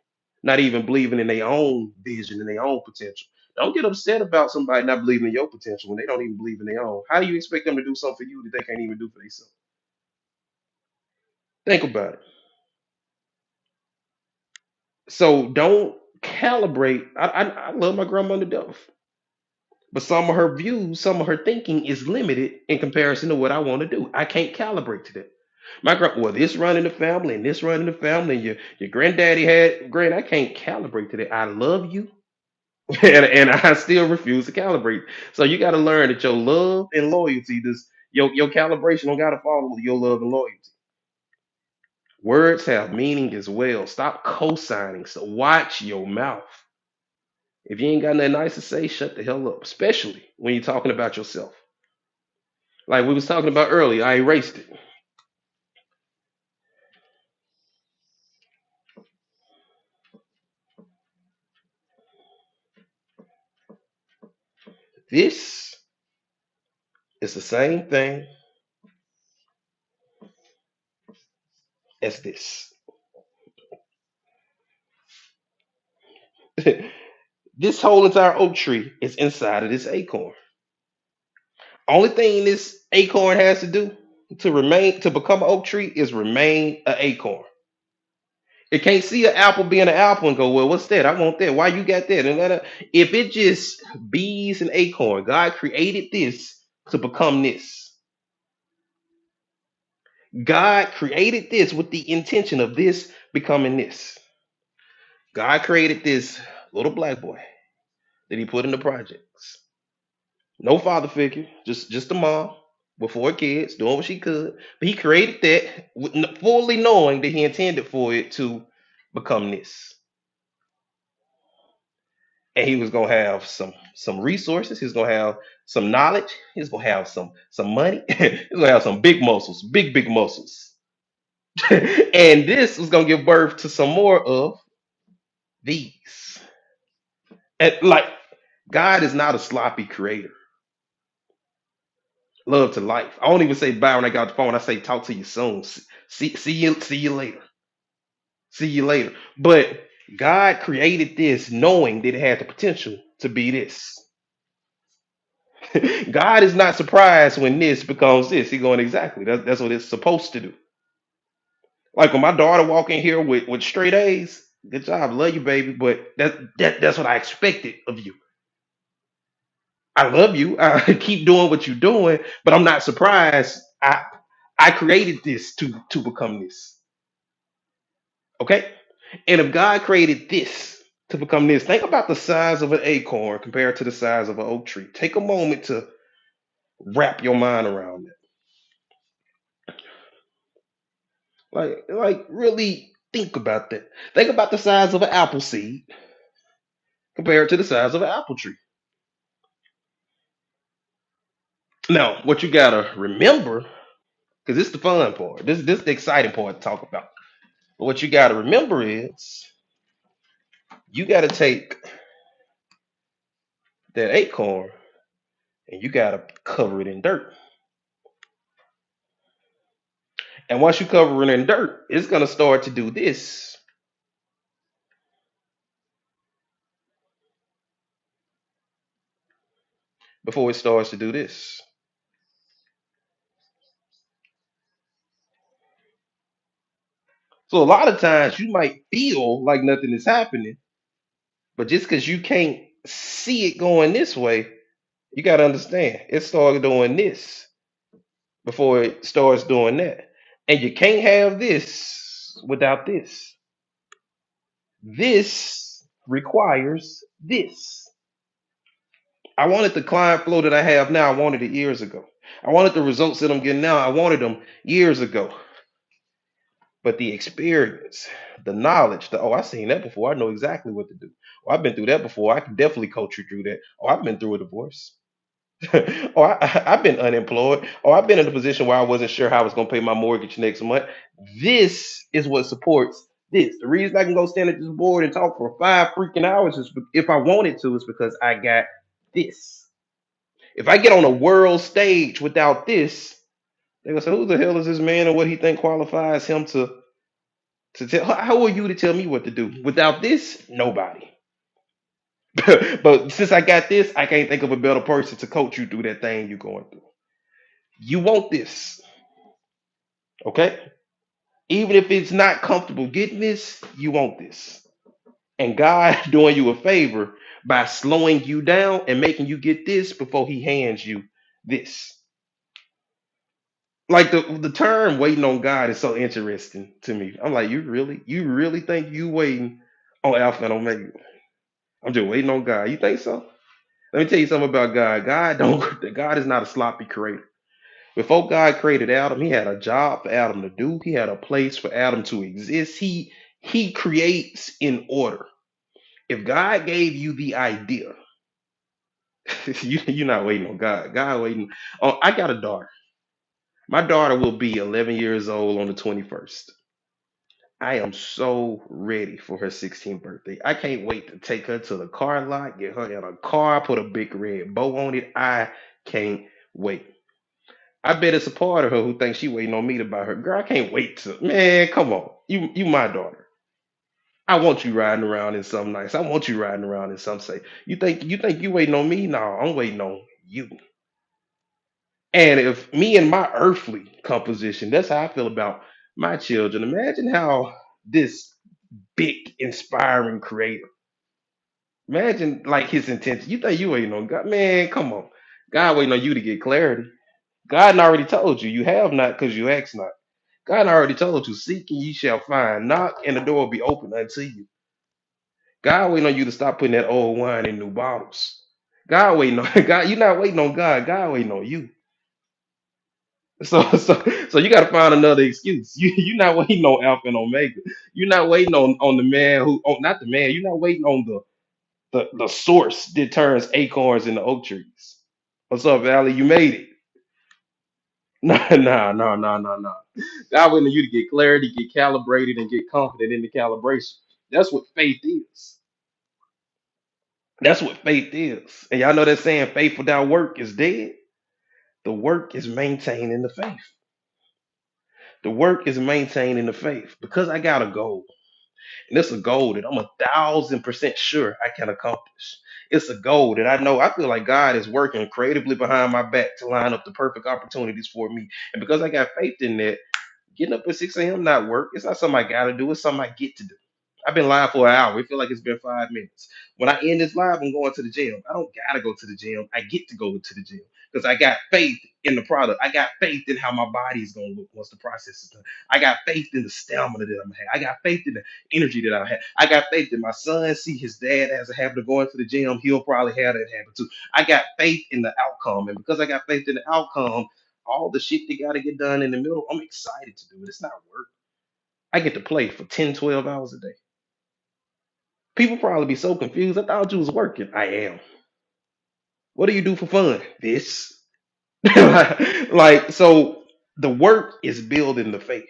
not even believing in their own vision and their own potential. Don't get upset about somebody not believing in your potential when they don't even believe in their own. How do you expect them to do something for you that they can't even do for themselves? Think about it. So don't calibrate. I love my grandmother to death, but some of her views, some of her thinking is limited in comparison to what I want to do. I can't calibrate to that. My grand, well, this running the family and this running the family, and your granddaddy had grand. I can't calibrate to that. I love you, and I still refuse to calibrate. So you got to learn that your love and loyalty, this your calibration don't got to follow your love and loyalty. Words have meaning as well. Stop co-signing. So watch your mouth. If you ain't got nothing nice to say, shut the hell up. Especially when you're talking about yourself. Like we was talking about earlier, I erased it. This is the same thing as this. This whole entire oak tree is inside of this acorn. Only thing this acorn has to do to become an oak tree is remain an acorn. It can't see an apple being an apple and go, well, what's that? I want that. Why you got that? If it just bees an acorn, God created this to become this. God created this with the intention of this becoming this. God created this little black boy that he put in the projects. No father figure, just a mom with four kids doing what she could. But he created that fully knowing that he intended for it to become this. And he was gonna have some resources. He's gonna have some knowledge. He's gonna have some money. He's gonna have some big muscles, big muscles. And this was gonna give birth to some more of these. And like God is not a sloppy creator. Love to life. I don't even say bye when I got the phone. I say talk to you soon. See you later. See you later. But God created this knowing that it had the potential to be this. God is not surprised when this becomes this. He going exactly. That's what it's supposed to do. Like when my daughter walk in here with straight A's, good job, love you, baby. But that's what I expected of you. I love you. I keep doing what you're doing, but I'm not surprised. I created this to become this. Okay? And if God created this to become this, think about the size of an acorn compared to the size of an oak tree. Take a moment to wrap your mind around it. Like really think about that. Think about the size of an apple seed compared to the size of an apple tree. Now, what you gotta remember, because this is the fun part. This is the exciting part to talk about. But what you gotta remember is you gotta take that acorn and you gotta cover it in dirt. And once you cover it in dirt, it's gonna start to do this before it starts to do this. So a lot of times you might feel like nothing is happening, but just because you can't see it going this way, you gotta understand it started doing this before it starts doing that. And you can't have this without this. This requires this. I wanted the client flow that I have now. I wanted it years ago. I wanted the results that I'm getting now. I wanted them years ago. But the experience, the knowledge, I seen that before. I know exactly what to do. Oh, I've been through that before. I can definitely coach you through that. Oh, I've been through a divorce. I've been unemployed. Oh, I've been in a position where I wasn't sure how I was going to pay my mortgage next month. This is what supports this. The reason I can go stand at this board and talk for 5 freaking hours is if I wanted to, is because I got this. If I get on a world stage without this, they're gonna say, "Who the hell is this man, and what he think qualifies him To tell how are you to tell me what to do? Without this, nobody. But since I got this, I can't think of a better person to coach you through that thing you're going through. You want this, okay? Even if it's not comfortable getting this, you want this. And God doing you a favor by slowing you down and making you get this before he hands you this. Like the term waiting on God is so interesting to me. I'm like, you really think you waiting on Alpha and Omega? I'm just waiting on God. You think so? Let me tell you something about God. God don't God is not a sloppy creator. Before God created Adam, he had a job for Adam to do. He had a place for Adam to exist. He creates in order. If God gave you the idea, you're not waiting on God. God waiting on. I got a daughter. My daughter will be 11 years old on the 21st. I am so ready for her 16th birthday. I can't wait to take her to the car lot, get her in a car, put a big red bow on it. I can't wait. I bet it's a part of her who thinks she waiting on me to buy her. Girl, I can't wait to. Man, come on. You my daughter. I want you riding around in something nice. I want you riding around in something safe. You think you waiting on me? No, I'm waiting on you. And if me and my earthly composition, that's how I feel about my children. Imagine how this big, inspiring creator. Imagine like his intention. You think you waiting on God? Man, come on. God waiting on you to get clarity. God done already told you. You have not because you ask not. God already told you, seek and ye shall find. Knock and the door will be open unto you. God waiting on you to stop putting that old wine in new bottles. God waiting on God. You're not waiting on God. God waiting on you. So you got to find another excuse. You're not waiting on Alpha and Omega. You're not waiting on the man who, oh, not the man. You're not waiting on the source that turns acorns into oak trees. What's up, Valley? You made it. No. God wanting you to get clarity, get calibrated, and get confident in the calibration. That's what faith is. That's what faith is. And y'all know that saying, faith without work is dead. The work is maintaining the faith. The work is maintaining the faith because I got a goal. And it's a goal that I'm 1,000% sure I can accomplish. It's a goal that I know I feel like God is working creatively behind my back to line up the perfect opportunities for me. And because I got faith in that, getting up at 6 a.m. not work. It's not something I gotta do. It's something I get to do. I've been live for an hour. It feel like it's been 5 minutes. When I end this live, I'm going to the gym. I don't gotta go to the gym. I get to go to the gym because I got faith in the product. I got faith in how my body is gonna look once the process is done. I got faith in the stamina that I'm gonna have. I got faith in the energy that I have. I got faith that my son see his dad has a habit of going to the gym. He'll probably have that habit too. I got faith in the outcome, and because I got faith in the outcome, all the shit that got to get done in the middle, I'm excited to do it. It's not work. I get to play for 10, 12 hours a day. People probably be so confused. I thought you was working. I am. What do you do for fun? This. Like, so the work is building the faith.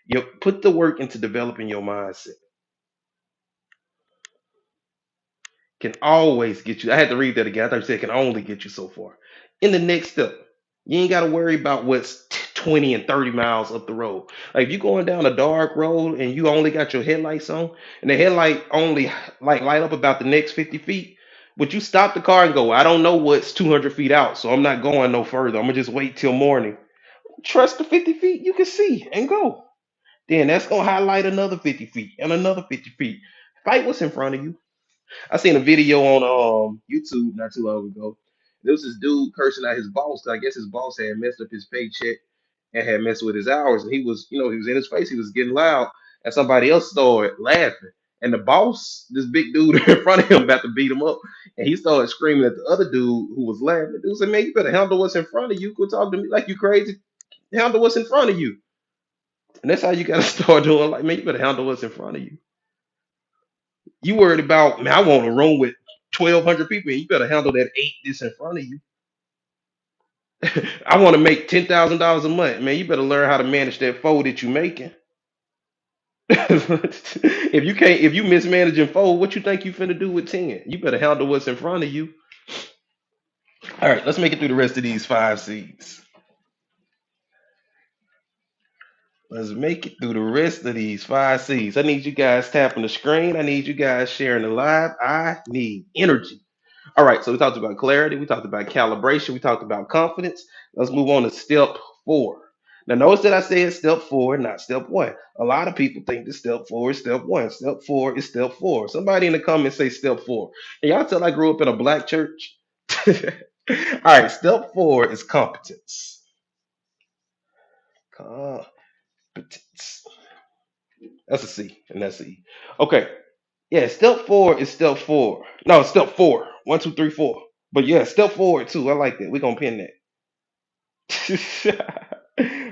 You put the work into developing your mindset. Can always get you. I had to read that again. I thought you said can only get you so far. In the next step, you ain't got to worry about what's 20 and 30 miles up the road. Like if you're going down a dark road and you only got your headlights on, and the headlight only like light up about the next 50 feet, but you stop the car and go, I don't know what's 200 feet out, so I'm not going no further. I'm gonna just wait till morning. Trust the 50 feet you can see and go. Then that's gonna highlight another 50 feet and another 50 feet. Fight what's in front of you. I seen a video on YouTube not too long ago. There was this dude cursing out his boss. I guess his boss had messed up his paycheck and had messed with his hours. And he was, he was in his face. He was getting loud, and somebody else started laughing. And the boss, this big dude in front of him, about to beat him up, and he started screaming at the other dude who was laughing. The dude said, "Man, you better handle what's in front of you. Quit talking to me like you crazy. Handle what's in front of you." And that's how you got to start doing. Like, man, you better handle what's in front of you. You worried about, man, I want a room with 1,200 people. You better handle that eight that's in front of you. I want to make $10,000 a month. Man, you better learn how to manage that fold that you're making. If you mismanaging fold, what you think you finna do with 10? You better handle what's in front of you. All right, let's make it through the rest of these five C's. Let's make it through the rest of these five C's. I need you guys tapping the screen. I need you guys sharing the live. I need energy. All right, so we talked about clarity, we talked about calibration, we talked about confidence. Let's move on to step four. Now, notice that I said step four, not step one. A lot of people think that step four is step one. Step four is step four. Somebody in the comments say step four. And y'all tell I grew up in a black church. All right, step four is competence. Competence. That's a C, and that's a E. Okay, yeah, step four is step four. No, step four. One, two, three, four. But yeah, step forward too. I like that. We're gonna pin that.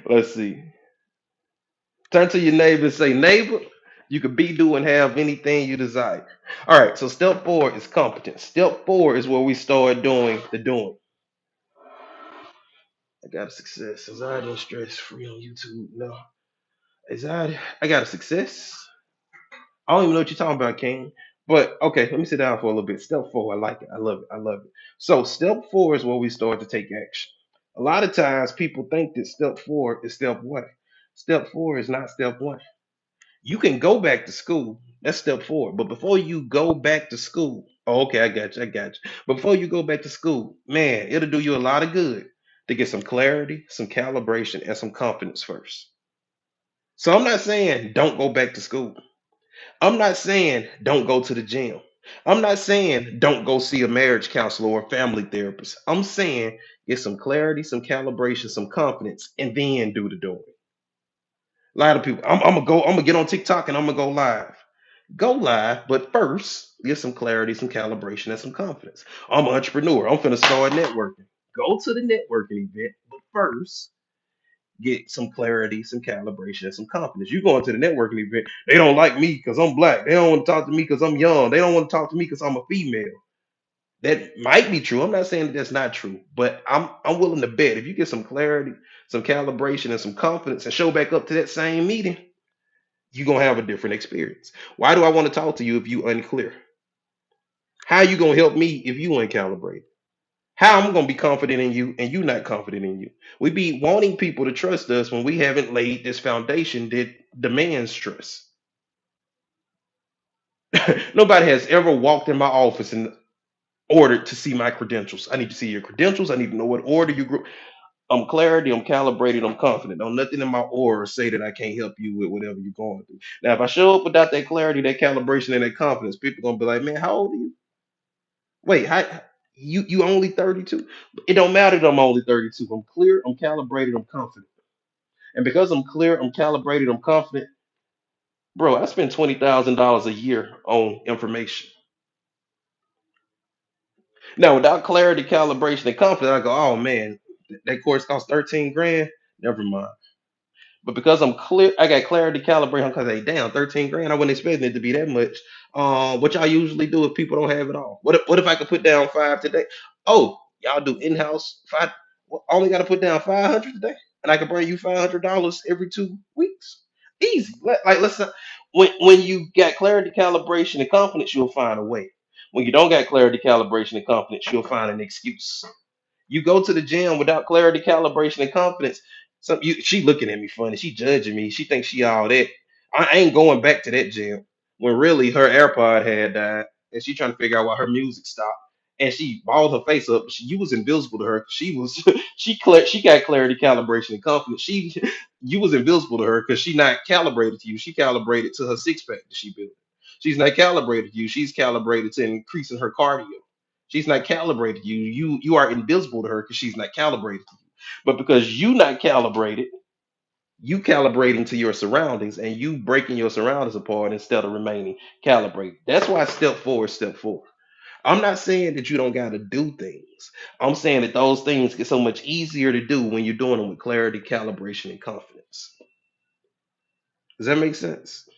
Let's see. Turn to your neighbor and say, neighbor, you could be, do, and have anything you desire. All right, so step four is competence. Step four is where we start doing the doing. I got a success. Anxiety and stress free on YouTube. No. Anxiety. I got a success. I don't even know what you're talking about, King. But okay, let me sit down for a little bit. Step four, I like it. I love it. I love it. So step four is where we start to take action. A lot of times people think that step four is step one. Step four is not step one. You can go back to school. That's step four. But before you go back to school, oh, okay, I got you. I got you. But before you go back to school, man, it'll do you a lot of good to get some clarity, some calibration, and some confidence first. So I'm not saying don't go back to school. I'm not saying don't go to the gym. I'm not saying don't go see a marriage counselor or a family therapist. I'm saying get some clarity, some calibration, some confidence, and then do the doing. A lot of people, I'm gonna get on TikTok and I'm gonna go live. Go live, but first get some clarity, some calibration, and some confidence. I'm an entrepreneur. I'm finna start networking. Go to the networking event, but first get some clarity, some calibration, and some confidence. You go into the networking event, they don't like me because I'm black. They don't want to talk to me because I'm young. They don't want to talk to me because I'm a female. That might be true. I'm not saying that that's not true, but I'm willing to bet if you get some clarity, some calibration, and some confidence, and show back up to that same meeting, you're gonna have a different experience. Why do I want to talk to you if you unclear? How you gonna help me if you uncalibrated? How I'm gonna be confident in you and you not confident in you? We be wanting people to trust us when we haven't laid this foundation that demands trust. Nobody has ever walked in my office and ordered to see my credentials. I need to see your credentials. I need to know what order you grew. I'm clarity, I'm calibrated, I'm confident. Don't nothing in my aura say that I can't help you with whatever you're going through. Now, if I show up without that clarity, that calibration, and that confidence, people gonna be like, man, how old are you? Wait, you only 32? It don't matter that I'm only 32. I'm clear, I'm calibrated, I'm confident. And because I'm clear, I'm calibrated, I'm confident, bro, I spend $20,000 a year on information. Now, without clarity, calibration, and confidence, I go, oh man, that course costs 13 grand. Never mind. But because I'm clear, I got clarity, calibration. Because hey, damn, 13 grand. I wasn't expecting it to be that much. What y'all usually do if people don't have it all? What if I could put down five today? Oh, y'all do in-house five. Well, I only got to put down 500 today, and I can bring you $500 every 2 weeks. Easy. Let's say, when you got clarity, calibration, and confidence, you'll find a way. When you don't got clarity, calibration, and confidence, you'll find an excuse. You go to the gym without clarity, calibration, and confidence. She looking at me funny. She judging me. She thinks she all that. I ain't going back to that gym when really her AirPod had died, and she trying to figure out why her music stopped. And she balled her face up. You was invisible to her. She was she got clarity, calibration, and confidence. You was invisible to her because she not calibrated to you. She calibrated to her six pack that she built. She's not calibrated to you. She's calibrated to increasing her cardio. She's not calibrated to you. You are invisible to her because she's not calibrated to you. But because you not calibrated, you calibrating to your surroundings and you breaking your surroundings apart instead of remaining calibrated. That's why step four is step four. I'm not saying that you don't got to do things. I'm saying that those things get so much easier to do when you're doing them with clarity, calibration, and confidence. Does that make sense?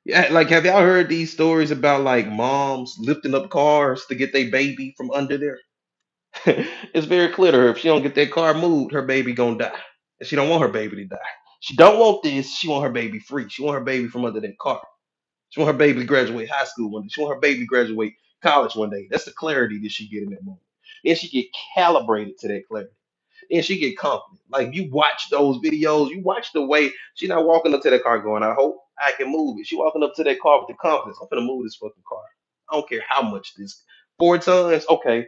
Yeah, like have y'all heard these stories about like moms lifting up cars to get their baby from under there? It's very clear to her if she don't get that car moved, her baby gonna die. And she don't want her baby to die. She don't want this. She want her baby free. She want her baby from under that car. She want her baby to graduate high school one day. She want her baby to graduate college one day. That's the clarity that she get in that moment. Then she get calibrated to that clarity. Then she get confident. Like you watch those videos, you watch the way she not walking up to that car going, I hope I can move it. She walking up to that car with the confidence. I'm gonna move this fucking car. I don't care how much this 4 tons, okay.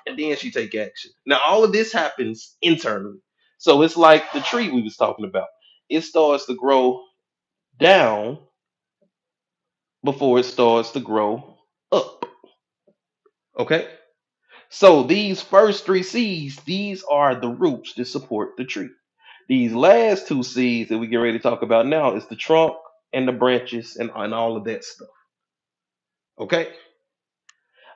And then she take action. Now all of this happens internally. So it's like the tree we was talking about. It starts to grow down before it starts to grow up. Okay? So these first three seeds, these are the roots that support the tree. These last two seeds that we get ready to talk about now is the trunk and the branches and all of that stuff. Okay?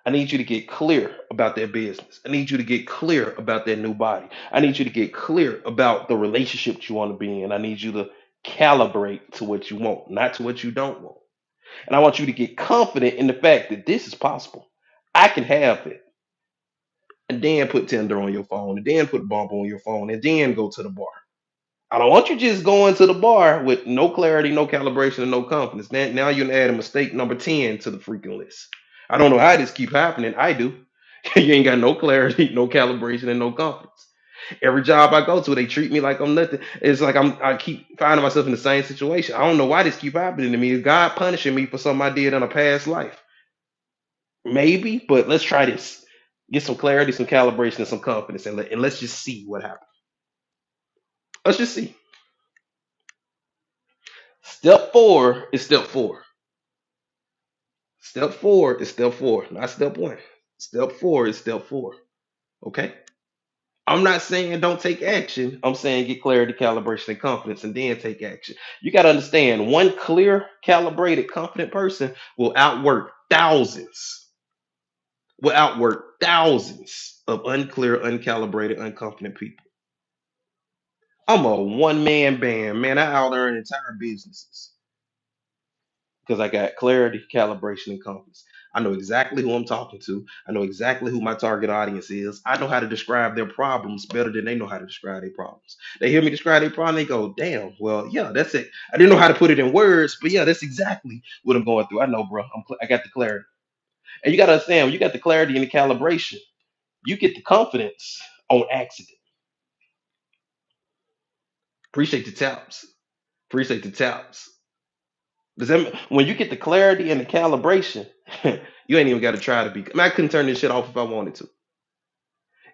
I need you to get clear about that business. I need you to get clear about that new body. I need you to get clear about the relationship that you want to be in. I need you to calibrate to what you want, not to what you don't want. And I want you to get confident in the fact that this is possible. I can have it. And then put Tinder on your phone, and then put Bump on your phone, and then go to the bar. I don't want you just going to the bar with no clarity, no calibration, and no confidence. Now you're gonna add a mistake number 10 to the freaking list. I don't know how this keep happening. I do. You ain't got no clarity, no calibration, and no confidence. Every job I go to, they treat me like I'm nothing. It's like I keep finding myself in the same situation. I don't know why this keep happening to me. Is God punishing me for something I did in a past life? Maybe, but let's try this. Get some clarity, some calibration, and some confidence, and let's just see what happens. Let's just see. Step four is step four. Step four is step four, not step one. Step four is step four. Okay? I'm not saying don't take action. I'm saying get clarity, calibration, and confidence, and then take action. You got to understand one clear, calibrated, confident person will outwork thousands of unclear, uncalibrated, unconfident people. I'm a one man band, man. I out earn entire businesses because I got clarity, calibration, and confidence. I know exactly who I'm talking to. I know exactly who my target audience is. I know how to describe their problems better than they know how to describe their problems. They hear me describe their problem, they go, "Damn, well, yeah, that's it." I didn't know how to put it in words, but yeah, that's exactly what I'm going through. I know, bro. I got the clarity, and you got to understand when you got the clarity and the calibration, you get the confidence on accident. Appreciate the taps. Appreciate the taps. Does that when you get the clarity and the calibration, you ain't even got to try to be. I couldn't turn this shit off if I wanted to.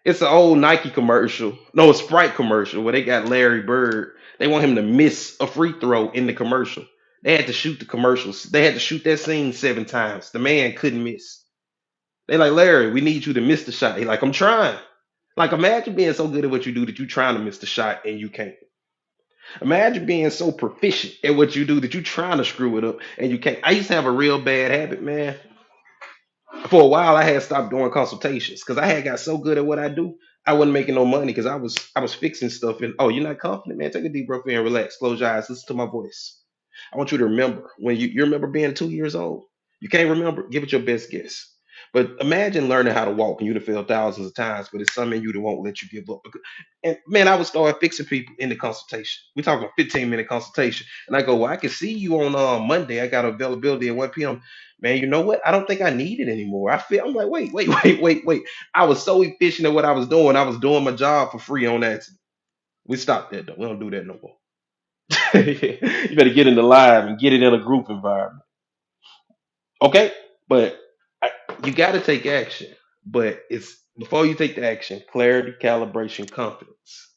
It's an old Nike commercial, no, a Sprite commercial where they got Larry Bird. They want him to miss a free throw in the commercial. They had to shoot the commercials. They had to shoot that scene 7 times. The man couldn't miss. They like Larry, we need you to miss the shot. He like, I'm trying. Like imagine being so good at what you do that you trying to miss the shot and you can't. Imagine being so proficient at what you do that you trying to screw it up and you can't. I used to have a real bad habit, man. For a while, I had stopped doing consultations because I had got so good at what I do. I wasn't making no money because I was fixing stuff. And oh, you're not confident, man. Take a deep breath in, relax, close your eyes, listen to my voice. I want you to remember when you remember being 2 years old. You can't remember, give it your best guess. But imagine learning how to walk and you'd have failed thousands of times, but it's something in you that won't let you give up. And man, I would start fixing people in the consultation. We're talking a 15-minute consultation. And I go, well, I can see you on Monday. I got availability at 1 p.m. Man, you know what? I don't think I need it anymore. I'm like, wait. I was so efficient at what I was doing. I was doing my job for free on accident. We stopped that though. We don't do that no more. You better get in the live and get it in a group environment. Okay? But I, you got to take action. But it's before you take the action, clarity, calibration, confidence.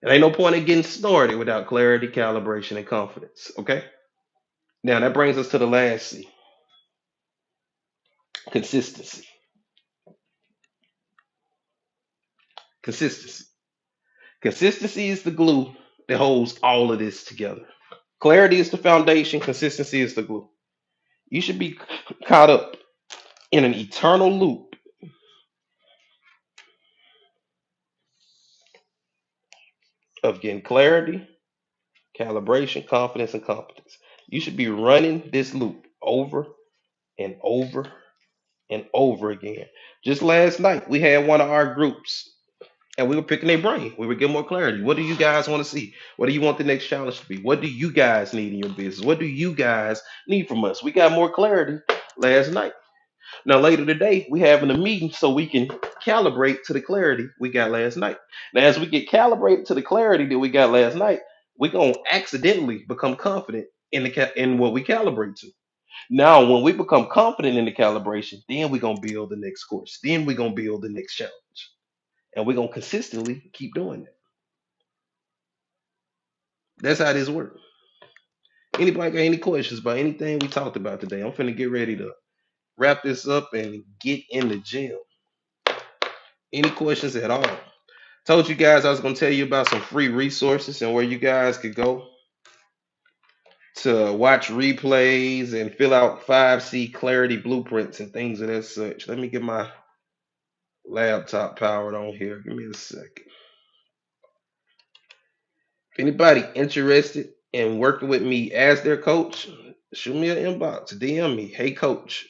There ain't no point in getting started without clarity, calibration, and confidence. Okay? Now that brings us to the last C, consistency. Consistency. Consistency is the glue that holds all of this together. Clarity is the foundation, consistency is the glue. You should be caught up in an eternal loop of getting clarity, calibration, confidence, and competence. You should be running this loop over and over and over again. Just last night, we had one of our groups and we were picking their brain. We were getting more clarity. What do you guys want to see? What do you want the next challenge to be? What do you guys need in your business? What do you guys need from us? We got more clarity last night. Now later today, we having a meeting so we can calibrate to the clarity we got last night. Now, as we get calibrated to the clarity that we got last night, we're gonna accidentally become confident in in what we calibrate to. Now, when we become confident in the calibration, then we're gonna build the next course. Then we're gonna build the next challenge, and we're gonna consistently keep doing that. That's how this works. Anybody got any questions about anything we talked about today? I'm finna get ready to wrap this up and get in the gym. Any questions at all? Told you guys I was gonna tell you about some free resources and where you guys could go to watch replays and fill out 5C clarity blueprints and things of that such. Let me get my laptop powered on here. Give me a second. If anybody interested in working with me as their coach, shoot me an inbox, DM me, hey coach.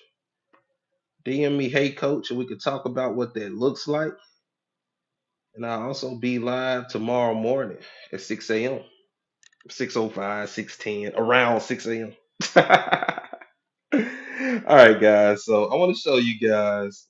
DM me, hey coach, and we could talk about what that looks like. And I'll also be live tomorrow morning at 6 a.m. 6:05, 6:10, around 6 a.m. All right, guys. So I want to show you guys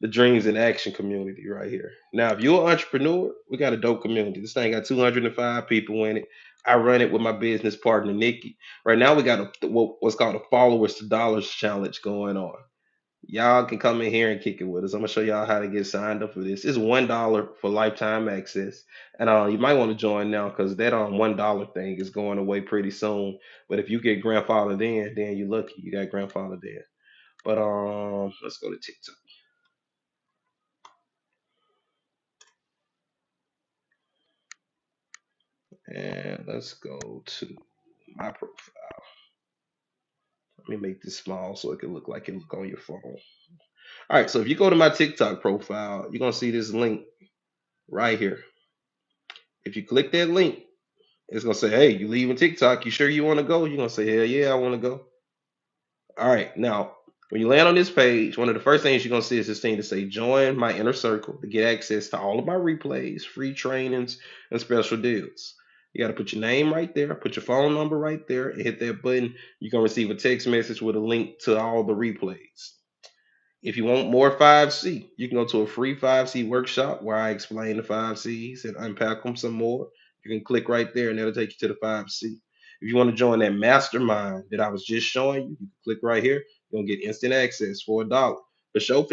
the Dreams in Action community right here. Now, if you're an entrepreneur, we got a dope community. This thing got 205 people in it. I run it with my business partner, Nikki. Right now, we got what's called a Followers to Dollars challenge going on. Y'all can come in here and kick it with us. I'm gonna show y'all how to get signed up for this. It's $1 for lifetime access, and you might want to join now because that $1 thing is going away pretty soon. But if you get grandfathered in, then you're lucky. You got grandfathered in. But let's go to TikTok and let's go to my profile. Let me make this small so it can look like it look on your phone. All right, so if you go to my TikTok profile, you're gonna see this link right here. If you click that link, it's gonna say, "Hey, you leaving TikTok? You sure you want to go?" You're gonna say, "Hell yeah, I want to go." All right. Now, when you land on this page, one of the first things you're gonna see is this thing to say, "Join my inner circle" to get access to all of my replays, free trainings, and special deals. You got to put your name right there, put your phone number right there, and hit that button. You're gonna receive a text message with a link to all the replays. If you want more 5C, you can go to a free 5C workshop where I explain the 5Cs and unpack them some more. You can click right there and that'll take you to the 5C. If you want to join that mastermind that I was just showing you, you can click right here. You're going to get instant access for $1. For sure,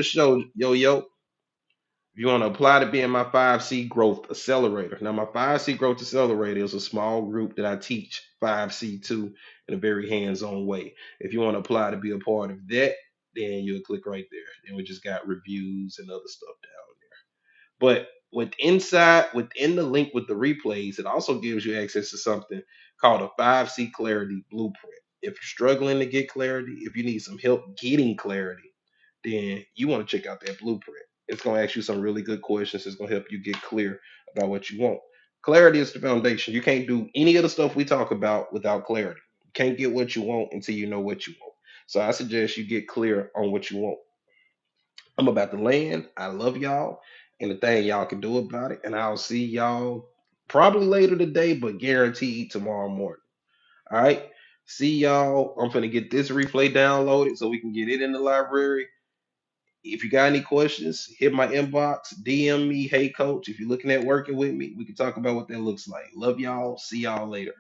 yo. If you want to apply to be in my 5C Growth Accelerator. Now, my 5C Growth Accelerator is a small group that I teach 5C to in a very hands-on way. If you want to apply to be a part of that, then you'll click right there. Then we just got reviews and other stuff down there. But within the link with the replays, it also gives you access to something called a 5C Clarity Blueprint. If you're struggling to get clarity, if you need some help getting clarity, then you want to check out that blueprint. It's going to ask you some really good questions. It's going to help you get clear about what you want. Clarity is the foundation. You can't do any of the stuff we talk about without clarity. You can't get what you want until you know what you want. So I suggest you get clear on what you want. I'm about to land. I love y'all and the thing y'all can do about it. And I'll see y'all probably later today, but guaranteed tomorrow morning. All right. See y'all. I'm finna get this replay downloaded so we can get it in the library. If you got any questions, hit my inbox, DM me, hey coach. If you're looking at working with me, we can talk about what that looks like. Love y'all. See y'all later.